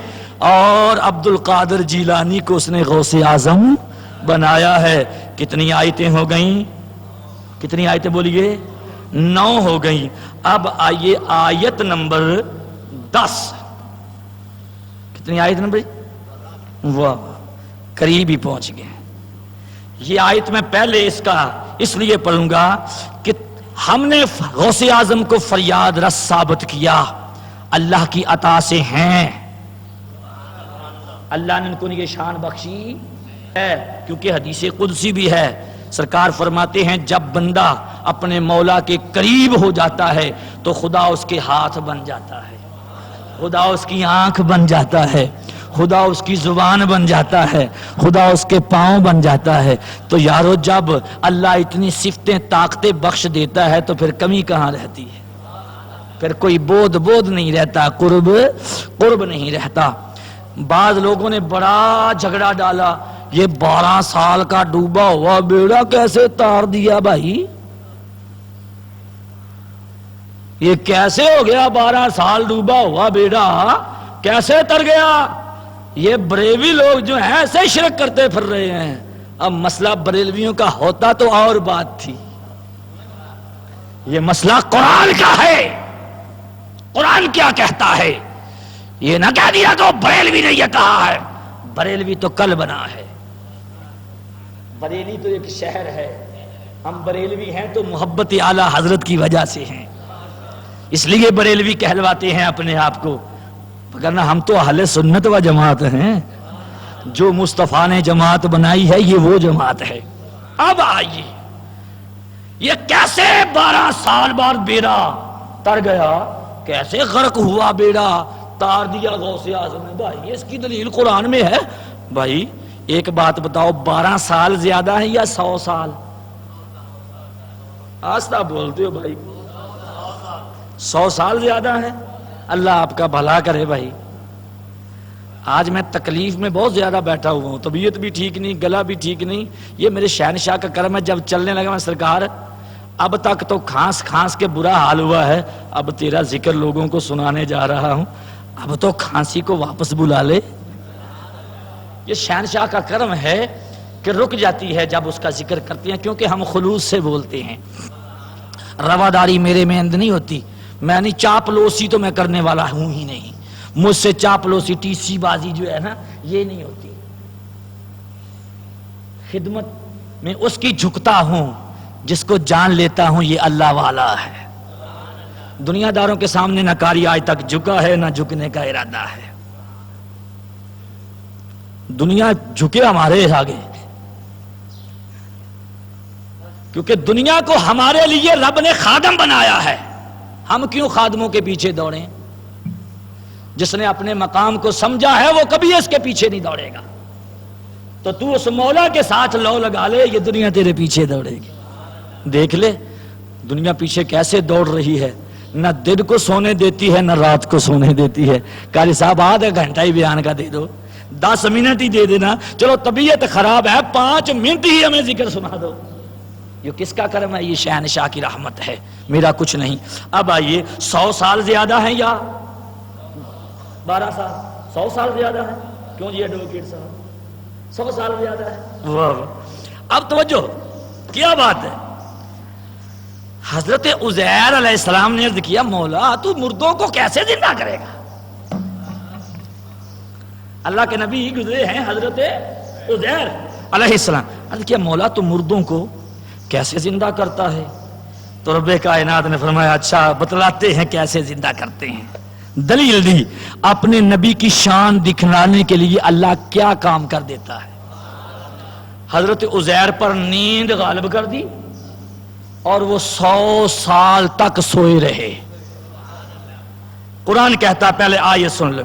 اور عبد القادر جیلانی کو اس نے غوث اعظم بنایا ہے۔ کتنی آیتیں ہو گئیں؟ کتنی آیتیں بولیے؟ 9 ہو گئیں۔ اب آئیے آیت نمبر 10۔ کتنی آیت نمبر؟ واہ، قریب ہی پہنچ گئے۔ یہ آیت میں پہلے اس لیے پڑھوں گا کہ ہم نے غوث اعظم کو فریاد رس ثابت کیا، اللہ کی عطا سے ہیں، اللہ نے ان کو یہ شان بخشی ہے، کیونکہ حدیث قدسی بھی ہے۔ سرکار فرماتے ہیں جب بندہ اپنے مولا کے قریب ہو جاتا ہے تو خدا اس کے ہاتھ بن جاتا ہے، خدا اس کی آنکھ بن جاتا ہے، خدا اس کی زبان بن جاتا ہے، خدا اس کے پاؤں بن جاتا ہے۔ تو یارو جب اللہ اتنی صفتیں طاقتیں بخش دیتا ہے تو پھر کمی کہاں رہتی ہے؟ پھر کوئی بود نہیں رہتا، قرب نہیں رہتا۔ بعض لوگوں نے بڑا جھگڑا ڈالا، یہ 12 سال کا ڈوبا ہوا بیڑا کیسے تار دیا بھائی؟ یہ کیسے ہو گیا 12 سال ڈوبا ہوا بیڑا کیسے تر گیا؟ یہ بریلوی لوگ جو ہیں ایسے شرک کرتے پھر رہے ہیں۔ اب مسئلہ بریلویوں کا ہوتا تو اور بات تھی، یہ مسئلہ قرآن کا ہے۔ قرآن کیا کہتا ہے؟ یہ نہ کہہ دیا کہ بریلوی نے یہ کہا ہے، بریلوی تو کل بنا ہے، بریلی تو ایک شہر ہے، ہم بریلوی ہیں تو محبت اعلی حضرت کی وجہ سے ہیں، اس لیے بریلوی کہلواتے ہیں اپنے آپ کو، وگرنہ ہم تو اہل سنت و جماعت ہیں، جو مصطفیٰ نے جماعت بنائی ہے یہ وہ جماعت ہے۔ اب آئیے یہ کیسے 12 سال بعد بیڑا تر گیا، کیسے غرق ہوا بیڑا، تار دیا غوث اعظم نے؟ بھائی اس کی دلیل قرآن میں ہے۔ بھائی ایک بات بتاؤ، 12 سال زیادہ ہے یا 100 سال؟ آستہ بولتے ہو بھائی، 100 سال زیادہ ہے۔ اللہ آپ کا بھلا کرے بھائی۔ آج میں تکلیف میں بہت زیادہ بیٹھا ہوا ہوں، طبیعت بھی ٹھیک نہیں، گلا بھی ٹھیک نہیں، یہ میرے شہنشاہ کا کرم ہے۔ جب چلنے لگا میں سرکار اب تک تو کھانس کے برا حال ہوا ہے، اب تیرا ذکر لوگوں کو سنانے جا رہا ہوں، اب تو کھانسی کو واپس بلا لے۔ یہ شہنشاہ کا کرم ہے کہ رک جاتی ہے جب اس کا ذکر کرتے ہیں، کیونکہ ہم خلوص سے بولتے ہیں، رواداری میرے میں اند نہیں ہوتی۔ میں نہیں چاپلوسی تو میں کرنے والا ہوں ہی نہیں، مجھ سے چاپلوسی ٹی سی بازی جو ہے نا یہ نہیں ہوتی۔ خدمت میں اس کی جھکتا ہوں جس کو جان لیتا ہوں یہ اللہ والا ہے۔ دنیا داروں کے سامنے نہ کاری آج تک جھکا ہے نہ جھکنے کا ارادہ ہے۔ دنیا جھکے ہمارے آگے، کیونکہ دنیا کو ہمارے لیے رب نے خادم بنایا ہے، ہم کیوں خادموں کے پیچھے دوڑیں؟ جس نے اپنے مقام کو سمجھا ہے وہ کبھی اس کے پیچھے نہیں دوڑے گا۔ تو اس مولا کے ساتھ لو لگا لے، یہ دنیا تیرے پیچھے دوڑے گی۔ دیکھ لے دنیا پیچھے کیسے دوڑ رہی ہے، نہ دن کو سونے دیتی ہے نہ رات کو سونے دیتی ہے. قاری صاحب آدھا گھنٹہ ہی بیان کا دے دو, 10 منٹ ہی دے دینا, چلو طبیعت خراب ہے 5 منٹ ہی ہمیں ذکر سنا دو. یہ کس کا کرم ہے؟ یہ شہنشاہ کی رحمت ہے, میرا کچھ نہیں. اب آئیے 100 سال زیادہ ہیں یا 12 سال؟ 100 سال زیادہ ہے. کیوں جی ایڈوکیٹ صاحب 100 سال زیادہ ہے. واہ. اب توجہ, کیا بات ہے. حضرت عزیر علیہ السلام نے عرض کیا مولا تو مردوں کو کیسے زندہ کرے گا؟ اللہ کے نبی گزرے ہیں حضرت عزیر علیہ السلام. عرض کیا مولا تو مردوں کو کیسے زندہ کرتا ہے؟ تو رب کائنات نے فرمایا اچھا بتلاتے ہیں کیسے زندہ کرتے ہیں. دلیل دی, اپنے نبی کی شان دکھلانے کے لیے اللہ کیا کام کر دیتا ہے. حضرت عزیر پر نیند غالب کر دی اور وہ 100 سال تک سوئے رہے. قرآن کہتا, پہلے آیت سن لیں.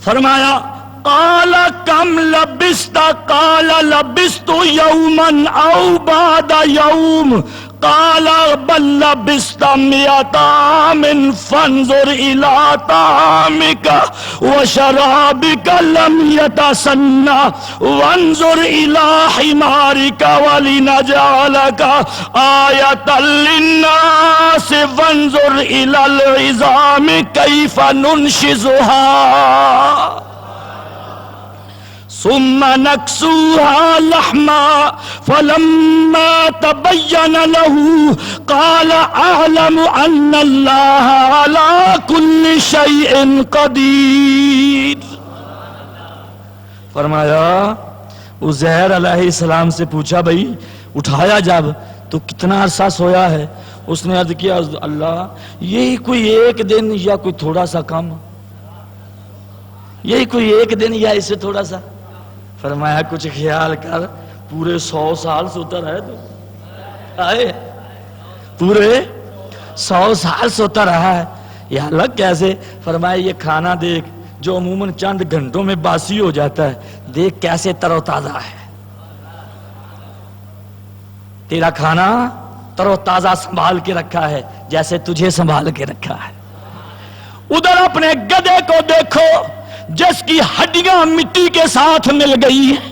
فرمایا قال کم لبست قال لبست یوما او بعد یوم قال بل لبست 100 عام فانظر الى طعامك وشرابك لم يتسنى وانظر الى حمارك ولنجعلك آية للناس وانظر الى العظام كيف ننشزها ثم نكسوها لحما فلما تبين له قال أعلم أن الله على كل شيء قدير. فرمایا عزیر علیہ السلام سے پوچھا بھائی اٹھایا جب تو کتنا عرصہ سویا ہے؟ اس نے عرض کیا اللہ یہی کوئی 1 دن یا کوئی تھوڑا سا کم, یہی کوئی 1 دن یا اس سے تھوڑا سا. فرمایا کچھ خیال کر, پورے 100 سال سوتا رہے تو آئے, پورے 100 سال سوتا رہا ہے. یہ الگ کیسے؟ فرمایا یہ کھانا دیکھ جو عموماً چند گھنٹوں میں باسی ہو جاتا ہے, دیکھ کیسے تر و تازہ ہے. تیرا کھانا تر و تازہ سنبھال کے رکھا ہے جیسے تجھے سنبھال کے رکھا ہے. ادھر اپنے گدھے کو دیکھو جس کی ہڈیاں مٹی کے ساتھ مل گئی ہیں.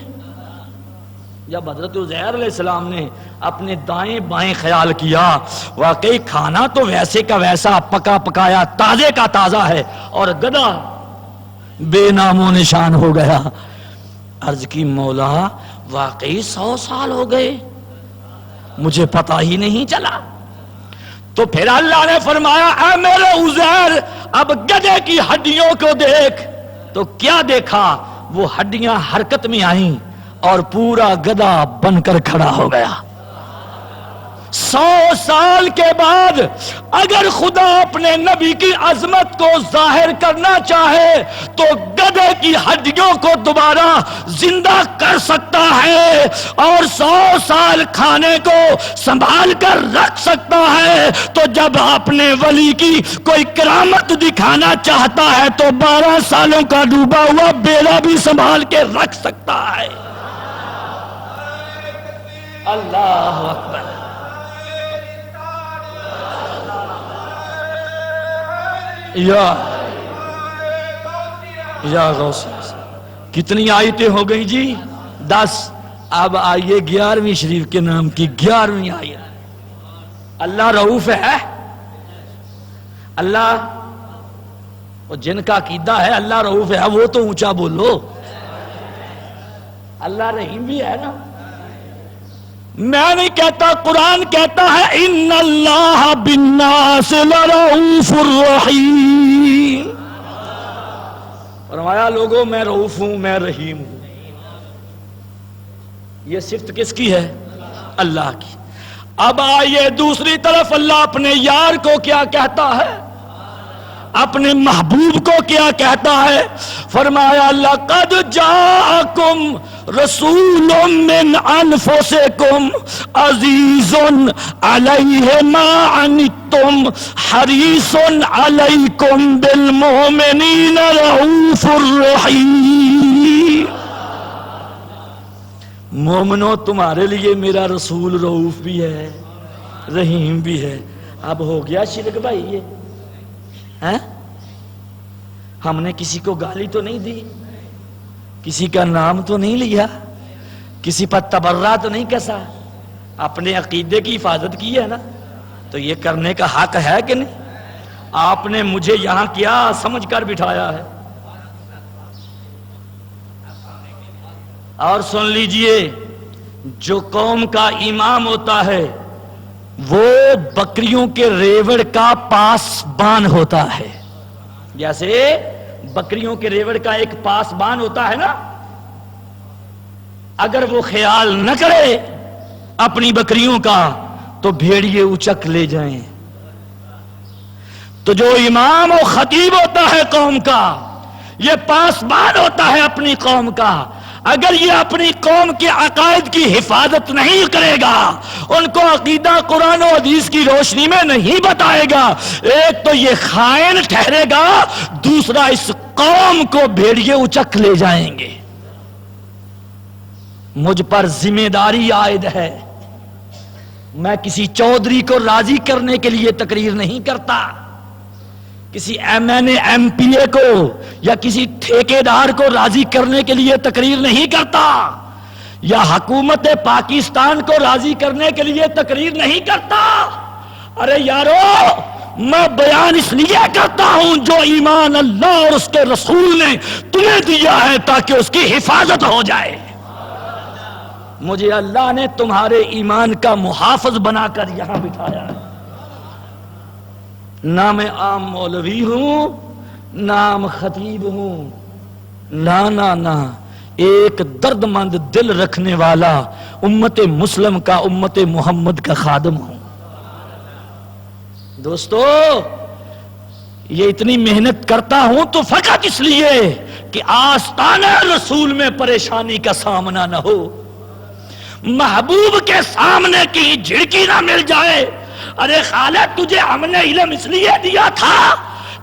جب حضرت عزیر علیہ السلام نے اپنے دائیں بائیں خیال کیا واقعی کھانا تو ویسے کا ویسا پکا پکایا تازے کا تازہ ہے اور گدھا بے نام و نشان ہو گیا. عرض کی مولا واقعی 100 سال ہو گئے, مجھے پتا ہی نہیں چلا. تو پھر اللہ نے فرمایا اے میرے عزیر اب گدھے کی ہڈیوں کو دیکھ. تو کیا دیکھا؟ وہ ہڈیاں حرکت میں آئیں اور پورا گدھا بن کر کھڑا ہو گیا. 100 سال کے بعد اگر خدا اپنے نبی کی عظمت کو ظاہر کرنا چاہے تو گدھے کی ہڈیوں کو دوبارہ زندہ کر سکتا ہے اور 100 سال کھانے کو سنبھال کر رکھ سکتا ہے. تو جب اپنے ولی کی کوئی کرامت دکھانا چاہتا ہے تو 12 سالوں کا ڈوبا ہوا بیڑا بھی سنبھال کے رکھ سکتا ہے. اللہ اکبر. یا غوث. کتنی آیتیں ہو گئی جی؟ 10. اب آئیے 11ویں شریف کے نام کی 11ویں آیت. اللہ رؤوف ہے. اللہ جن کا عقیدہ ہے اللہ رؤوف ہے وہ تو اونچا بولو. اللہ رحیم بھی ہے نا. میں نہیں کہتا, قرآن کہتا ہے ان اللہ بالناس لرؤوف الرحیم. فرمایا لوگوں میں رؤوف ہوں, میں رحیم ہوں. یہ صفت کس کی ہے؟ اللہ کی. اب آئیے دوسری طرف اللہ اپنے یار کو کیا کہتا ہے, اپنے محبوب کو کیا کہتا ہے؟ فرمایا لقد جاءکم رسول من انفسکم عزیز علیہ ما عنتم حریص علیکم بالمؤمنین رؤوف الرحیم. مومنو تمہارے لیے میرا رسول رؤوف بھی ہے رحیم بھی ہے. اب ہو گیا شرک بھائی, یہ ہیں؟ ہم نے کسی کو گالی تو نہیں دی، کسی کا نام تو نہیں لیا، کسی پر تبرہ تو نہیں کسا، اپنے عقیدے کی حفاظت کی ہے نا؟ تو یہ کرنے کا حق ہے کہ نہیں؟ آپ نے مجھے یہاں کیا سمجھ کر بٹھایا ہے؟ اور سن لیجئے، جو قوم کا امام ہوتا ہے وہ بکریوں کے ریوڑ کا پاسبان ہوتا ہے. جیسے بکریوں کے ریوڑ کا ایک پاسبان ہوتا ہے نا، اگر وہ خیال نہ کرے اپنی بکریوں کا تو بھیڑیے اچک لے جائیں. تو جو امام و خطیب ہوتا ہے قوم کا، یہ پاسبان ہوتا ہے اپنی قوم کا، اگر یہ اپنی قوم کے عقائد کی حفاظت نہیں کرے گا، ان کو عقیدہ قرآن و حدیث کی روشنی میں نہیں بتائے گا، ایک تو یہ خائن ٹھہرے گا، دوسرا اس قوم کو بھیڑیے اچک لے جائیں گے. مجھ پر ذمہ داری عائد ہے، میں کسی چودھری کو راضی کرنے کے لیے تقریر نہیں کرتا، کسی ایم پی اے کو یا کسی ٹھیکیدار کو راضی کرنے کے لیے تقریر نہیں کرتا، یا حکومت پاکستان کو راضی کرنے کے لیے تقریر نہیں کرتا. ارے یارو، میں بیان اس لیے کرتا ہوں جو ایمان اللہ اور اس کے رسول نے تمہیں دیا ہے تاکہ اس کی حفاظت ہو جائے. مجھے اللہ نے تمہارے ایمان کا محافظ بنا کر یہاں بٹھایا ہے. نہ میں عام مولوی ہوں، نہ عام خطیب ہوں، نہ ایک درد مند دل رکھنے والا امت مسلم کا، امت محمد کا خادم ہوں. دوستو، یہ اتنی محنت کرتا ہوں تو فقط اس لیے کہ آستانہ رسول میں پریشانی کا سامنا نہ ہو، محبوب کے سامنے کی جھڑکی نہ مل جائے. ارے خالد، تجھے ہم نے علم اس لیے دیا تھا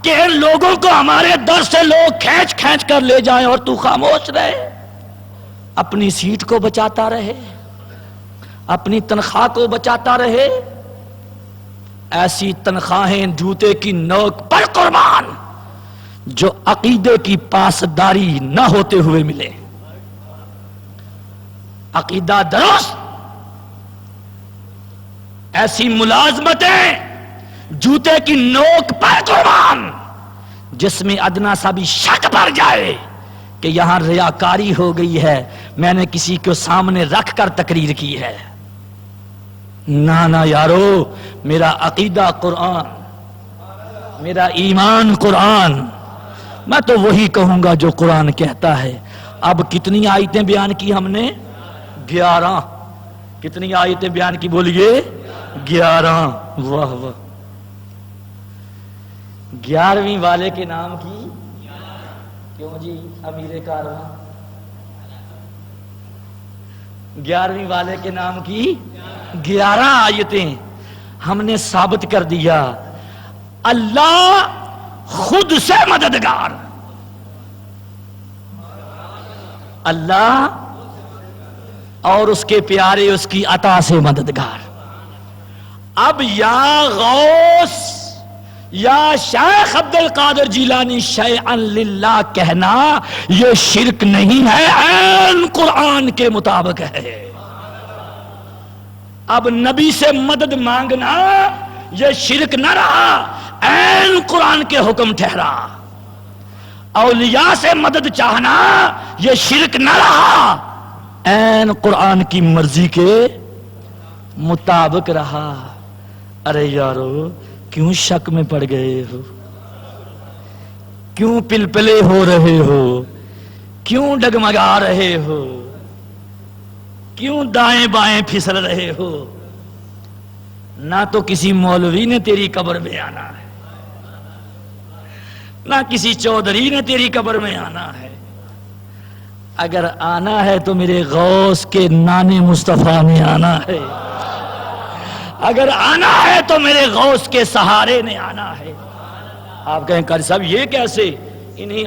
کہ ان لوگوں کو ہمارے در سے لوگ کھینچ کھینچ کر لے جائیں اور تو خاموش رہے، اپنی سیٹ کو بچاتا رہے، اپنی تنخواہ کو بچاتا رہے. ایسی تنخواہیں جوتے کی نوک پر قربان جو عقیدے کی پاسداری نہ ہوتے ہوئے ملے. عقیدہ درست، ایسی ملازمتیں جوتے کی نوک پر قربان جس میں ادنا سا بھی شک پڑ جائے کہ یہاں ریاکاری ہو گئی ہے، میں نے کسی کو سامنے رکھ کر تقریر کی ہے. نہ یارو، میرا عقیدہ قرآن، میرا ایمان قرآن، میں تو وہی کہوں گا جو قرآن کہتا ہے. اب کتنی آیتیں بیان کی ہم نے؟ 11. کتنی آیتیں بیان کی بولیے؟ 11. واہ واہ. 11ویں والے کے نام کی کیوں جی امیر کارواں؟ 11ویں والے کے نام کی 11 آیتیں ہم نے ثابت کر دیا. اللہ خود سے مددگار، اللہ اور اس کے پیارے اس کی عطا سے مددگار. اب یا غوث یا شیخ عبد القادر جیلانی شیئن للہ کہنا یہ شرک نہیں ہے، عین قرآن کے مطابق ہے. اب نبی سے مدد مانگنا یہ شرک نہ رہا، عین قرآن کے حکم ٹھہرا. اولیاء سے مدد چاہنا یہ شرک نہ رہا، عین قرآن کی مرضی کے مطابق رہا. ارے یارو، کیوں شک میں پڑ گئے ہو؟ کیوں پلپلے ہو رہے ہو؟ کیوں ڈگمگا رہے ہو؟ کیوں دائیں بائیں پھسل رہے ہو؟ نہ تو کسی مولوی نے تیری قبر میں آنا ہے، نہ کسی چودھری نے تیری قبر میں آنا ہے. اگر آنا ہے تو میرے غوث کے نانے مصطفیٰ میں آنا ہے، اگر آنا ہے تو میرے غوث کے سہارے نے آنا ہے. آپ کہیں قاری صاحب یہ کیسے؟ انہی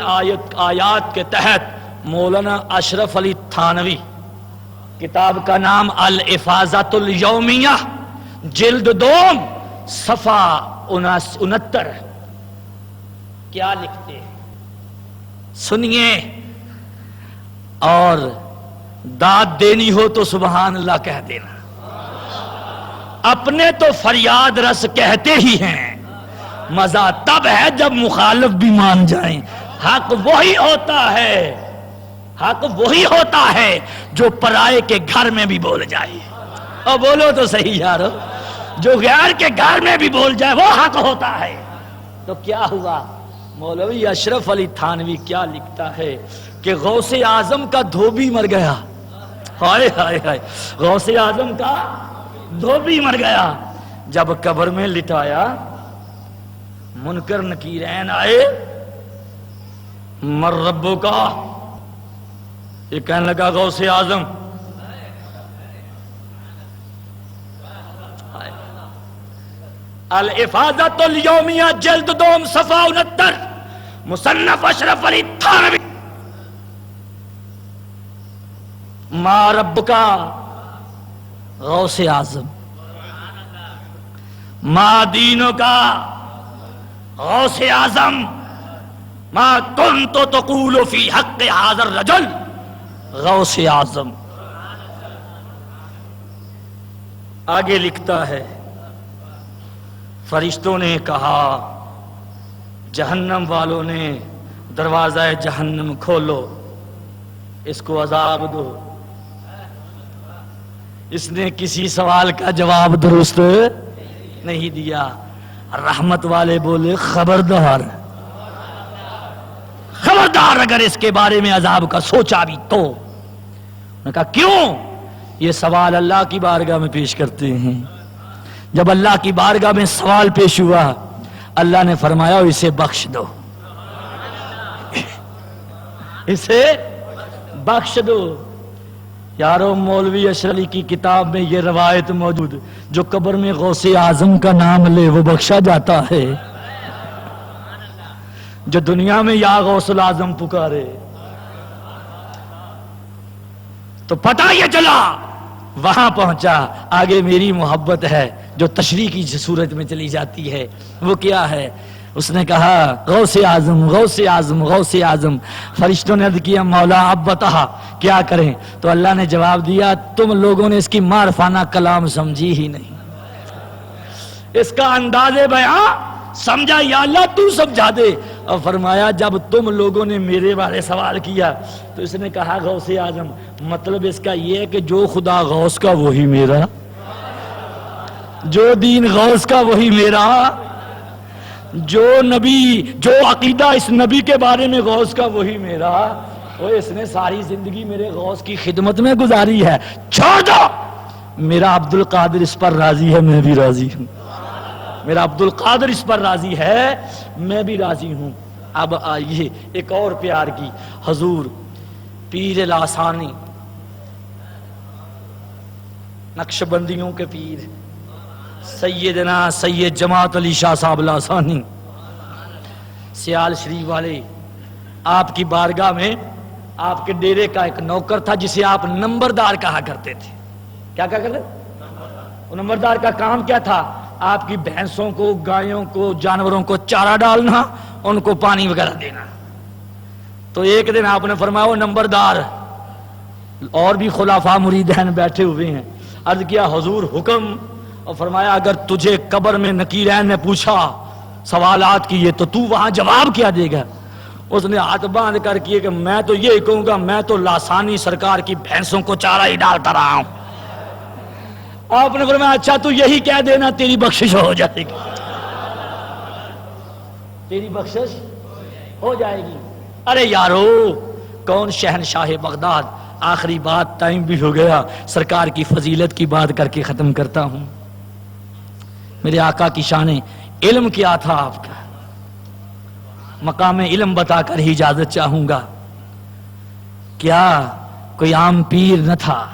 آیات کے تحت مولانا اشرف علی تھانوی، کتاب کا نام الافاظۃ الیومیہ، جلد 2 صفحہ 69، کیا لکھتے ہیں سنیے، اور داد دینی ہو تو سبحان اللہ کہہ دینا۔ اپنے تو فریاد رس کہتے ہی ہیں، مزہ تب ہے جب مخالف بھی مان جائیں۔ حق وہی ہوتا ہے، حق وہی ہوتا ہے جو پرائے کے گھر میں بھی بول جائے۔ اور بولو تو صحیح یارو، جو غیر کے گھر میں بھی بول جائے وہ حق ہوتا ہے۔ تو کیا ہوا؟ مولوی اشرف علی تھانوی کیا لکھتا ہے کہ غوث اعظم کا دھوبی مر گیا۔ ہائے ہائے ہائے، غوث اعظم کا دھوبی مر گیا۔ جب قبر میں لٹایا، منکر نکیرین آئے، مر ربو کا، یہ کہنے لگا غوث اعظم الافاضۃ الیومیہ جلد دوم صفحہ 69، مصنف اشرف علی تھانوی۔ ما رب کا غوث اعظم، ما دینوں کا غوث اعظم، ما کنت تقول فی حق ھذا الرجل غوث اعظم۔ آگے لکھتا ہے، فرشتوں نے کہا، جہنم والوں نے دروازہ جہنم کھولو، اس کو عذاب دو۔ اس نے کسی سوال کا جواب درست نہیں دیا۔ رحمت والے بولے خبردار، خبردار اگر اس کے بارے میں عذاب کا سوچا بھی تو۔ انہوں نے کہا کیوں؟ یہ سوال اللہ کی بارگاہ میں پیش کرتے ہیں۔ جب اللہ کی بارگاہ میں سوال پیش ہوا، اللہ نے فرمایا اسے بخش دو، اسے بخش دو۔ یارو مولوی اشرف علی کی کتاب میں یہ روایت موجود، جو قبر میں غوث اعظم کا نام لے وہ بخشا جاتا ہے، جو دنیا میں یا غوث الاعظم پکارے۔ تو پتہ یہ چلا، وہاں پہنچا۔ آگے میری محبت ہے جو تشریح کی صورت میں چلی جاتی ہے، وہ کیا ہے؟ اس نے کہا غوث اعظم، غوث اعظم، غوث اعظم۔ فرشتوں نے عرض کیا مولا اب بتا کیا کریں؟ تو اللہ نے جواب دیا، تم لوگوں نے اس کی معرفانہ کلام سمجھی ہی نہیں، اس کا انداز بیان سمجھا، یا اللہ تو سمجھا دے۔ اور فرمایا جب تم لوگوں نے میرے بارے سوال کیا تو اس نے کہا غوث اعظم، مطلب اس کا یہ ہے کہ جو خدا غوث کا وہی میرا، جو دین غوث کا وہی میرا، جو نبی، جو عقیدہ اس نبی کے بارے میں غوث کا وہی میرا۔ اور اس نے ساری زندگی میرے غوث کی خدمت میں گزاری ہے، چھوڑ دو۔ میرا عبد القادر اس پر راضی ہے، میں بھی راضی ہوں۔ میرا عبد القادر اس پر راضی ہے، میں بھی راضی ہوں۔ اب آئیے ایک اور پیار کی، حضور پیر لاسانی، نقشبندیوں کے پیر سیدنا سید جماعت علی شاہ صاحب لاسانی سیال شریف والے، آپ کی بارگاہ میں آپ کے ڈیرے کا ایک نوکر تھا جسے آپ نمبردار کہا کرتے تھے۔ کیا کہا کرتے؟ وہ نمبردار کا کام کیا تھا؟ آپ کی بھینسوں کو، گایوں کو، جانوروں کو چارہ ڈالنا، ان کو پانی وغیرہ دینا۔ تو ایک دن آپ نے فرمایا وہ نمبردار، اور بھی خلفاء مریدین بیٹھے ہوئے ہیں، عرض کیا حضور حکم؟ اور فرمایا اگر تجھے قبر میں نکیرین نے پوچھا سوالات کیے تو تو وہاں جواب کیا دے گا؟ اس نے ہاتھ باندھ کر کیے کہ میں تو یہ کہوں گا میں تو لاسانی سرکار کی بھینسوں کو چارہ ہی ڈالتا رہا ہوں۔ آپ نے فرمایا اچھا تو یہی کہہ دینا، تیری بخشش ہو جائے گی، تیری بخشش ہو جائے گی۔ ارے یارو کون شہنشاہ بغداد؟ آخری بات، ٹائم بھی ہو گیا، سرکار کی فضیلت کی بات کر کے ختم کرتا ہوں۔ میرے آقا کی شان علم کیا تھا آپ کا، مقام علم بتا کر ہی اجازت چاہوں گا۔ کیا کوئی عام پیر نہ تھا؟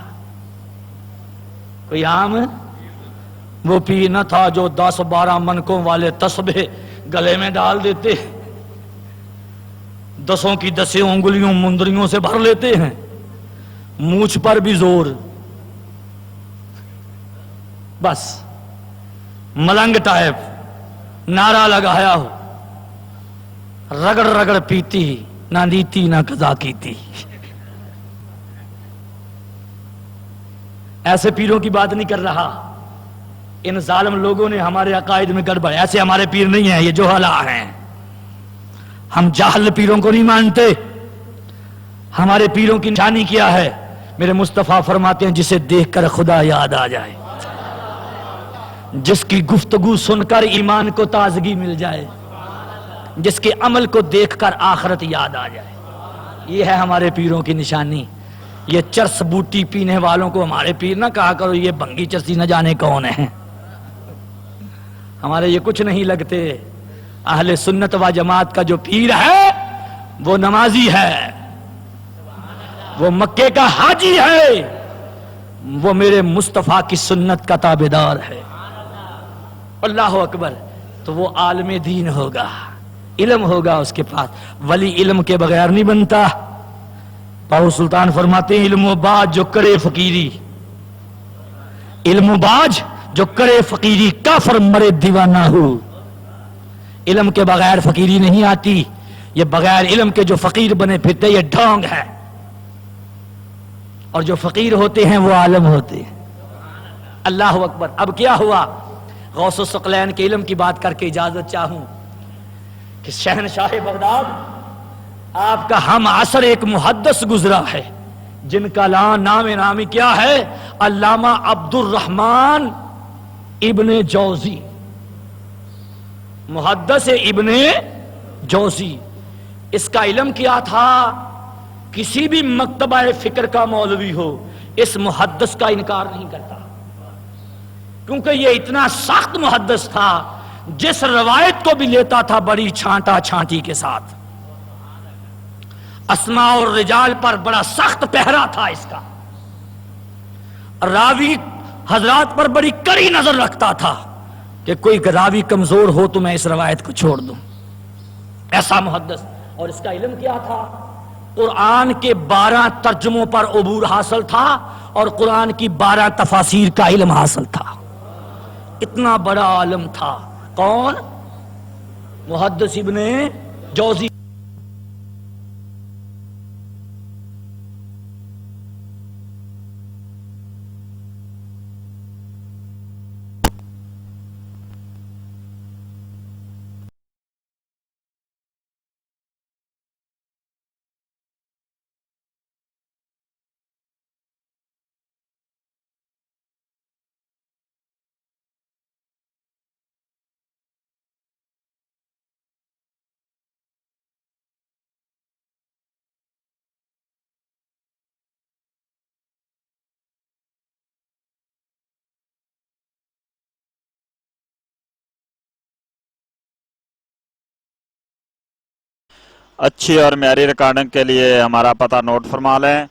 کوئی عام وہ پیر نہ تھا جو 10-12 منکوں والے تسبیح گلے میں ڈال دیتے، 10 کی 10 انگلیوں مندریوں سے بھر لیتے ہیں، مونچھ پر بھی زور، بس ملنگ ٹائپ نعرہ لگایا ہو، رگڑ رگڑ پیتی نہ نیتی نہ قضا کیتی. ایسے پیروں کی بات نہیں کر رہا. ان ظالم لوگوں نے ہمارے عقائد میں گڑبڑ. ایسے ہمارے پیر نہیں ہیں، یہ جوہلا ہیں. ہم جاہل پیروں کو نہیں مانتے. ہمارے پیروں کی نشانی کیا ہے؟ میرے مصطفیٰ فرماتے ہیں جسے دیکھ کر خدا یاد آ جائے، جس کی گفتگو سن کر ایمان کو تازگی مل جائے، جس کے عمل کو دیکھ کر آخرت یاد آ جائے. یہ ہے ہمارے پیروں کی نشانی. یہ چرس بوٹی پینے والوں کو ہمارے پیر نہ کہا کرو یہ بھنگی چرسی نہ جانے کون ہیں. ہمارے یہ کچھ نہیں لگتے. اہل سنت و جماعت کا جو پیر ہے وہ نمازی ہے، وہ مکے کا حاجی ہے، وہ میرے مصطفیٰ کی سنت کا تابعدار ہے. اللہ اکبر. تو وہ عالم دین ہوگا، علم ہوگا اس کے پاس. ولی علم کے بغیر نہیں بنتا. باو سلطان فرماتے ہیں علم و باج جو کرے فقیری، علم و باج جو کرے فقیری کافر مرے دیوانہ ہو. علم کے بغیر فقیری نہیں آتی. یہ بغیر علم کے جو فقیر بنے پھرتے یہ ڈھونگ ہے. اور جو فقیر ہوتے ہیں وہ عالم ہوتے ہیں. اللہ اکبر. اب کیا ہوا؟ غوث الثقلین کے علم کی بات کر کے اجازت چاہوں کہ شہنشاہ بغداد آپ کا ہم عصر ایک محدث گزرا ہے جن کا نامی کیا ہے؟ علامہ عبد الرحمن ابن جوزی. محدث ابن جوزی. اس کا علم کیا تھا؟ کسی بھی مکتبہ فکر کا مولوی ہو اس محدث کا انکار نہیں کرتا، کیونکہ یہ اتنا سخت محدث تھا جس روایت کو بھی لیتا تھا بڑی چھانٹا چھانٹی کے ساتھ. اسماء اور رجال پر بڑا سخت پہرا تھا اس کا. راوی حضرات پر بڑی کڑی نظر رکھتا تھا کہ کوئی راوی کمزور ہو تو میں اس روایت کو چھوڑ دوں. ایسا محدث. اور اس کا علم کیا تھا؟ قرآن کے 12 ترجموں پر عبور حاصل تھا اور قرآن کی 12 تفاسیر کا علم حاصل تھا. اتنا بڑا عالم تھا. کون؟ محدث ابن جوزی. اچھی اور معیاری ریکارڈنگ کے لیے ہمارا پتہ نوٹ فرما لیں.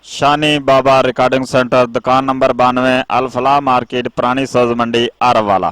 شانی بابا ریکارڈنگ سینٹر، دکان نمبر 92، الفلاح مارکیٹ، پرانی سبز منڈی، عرب والا.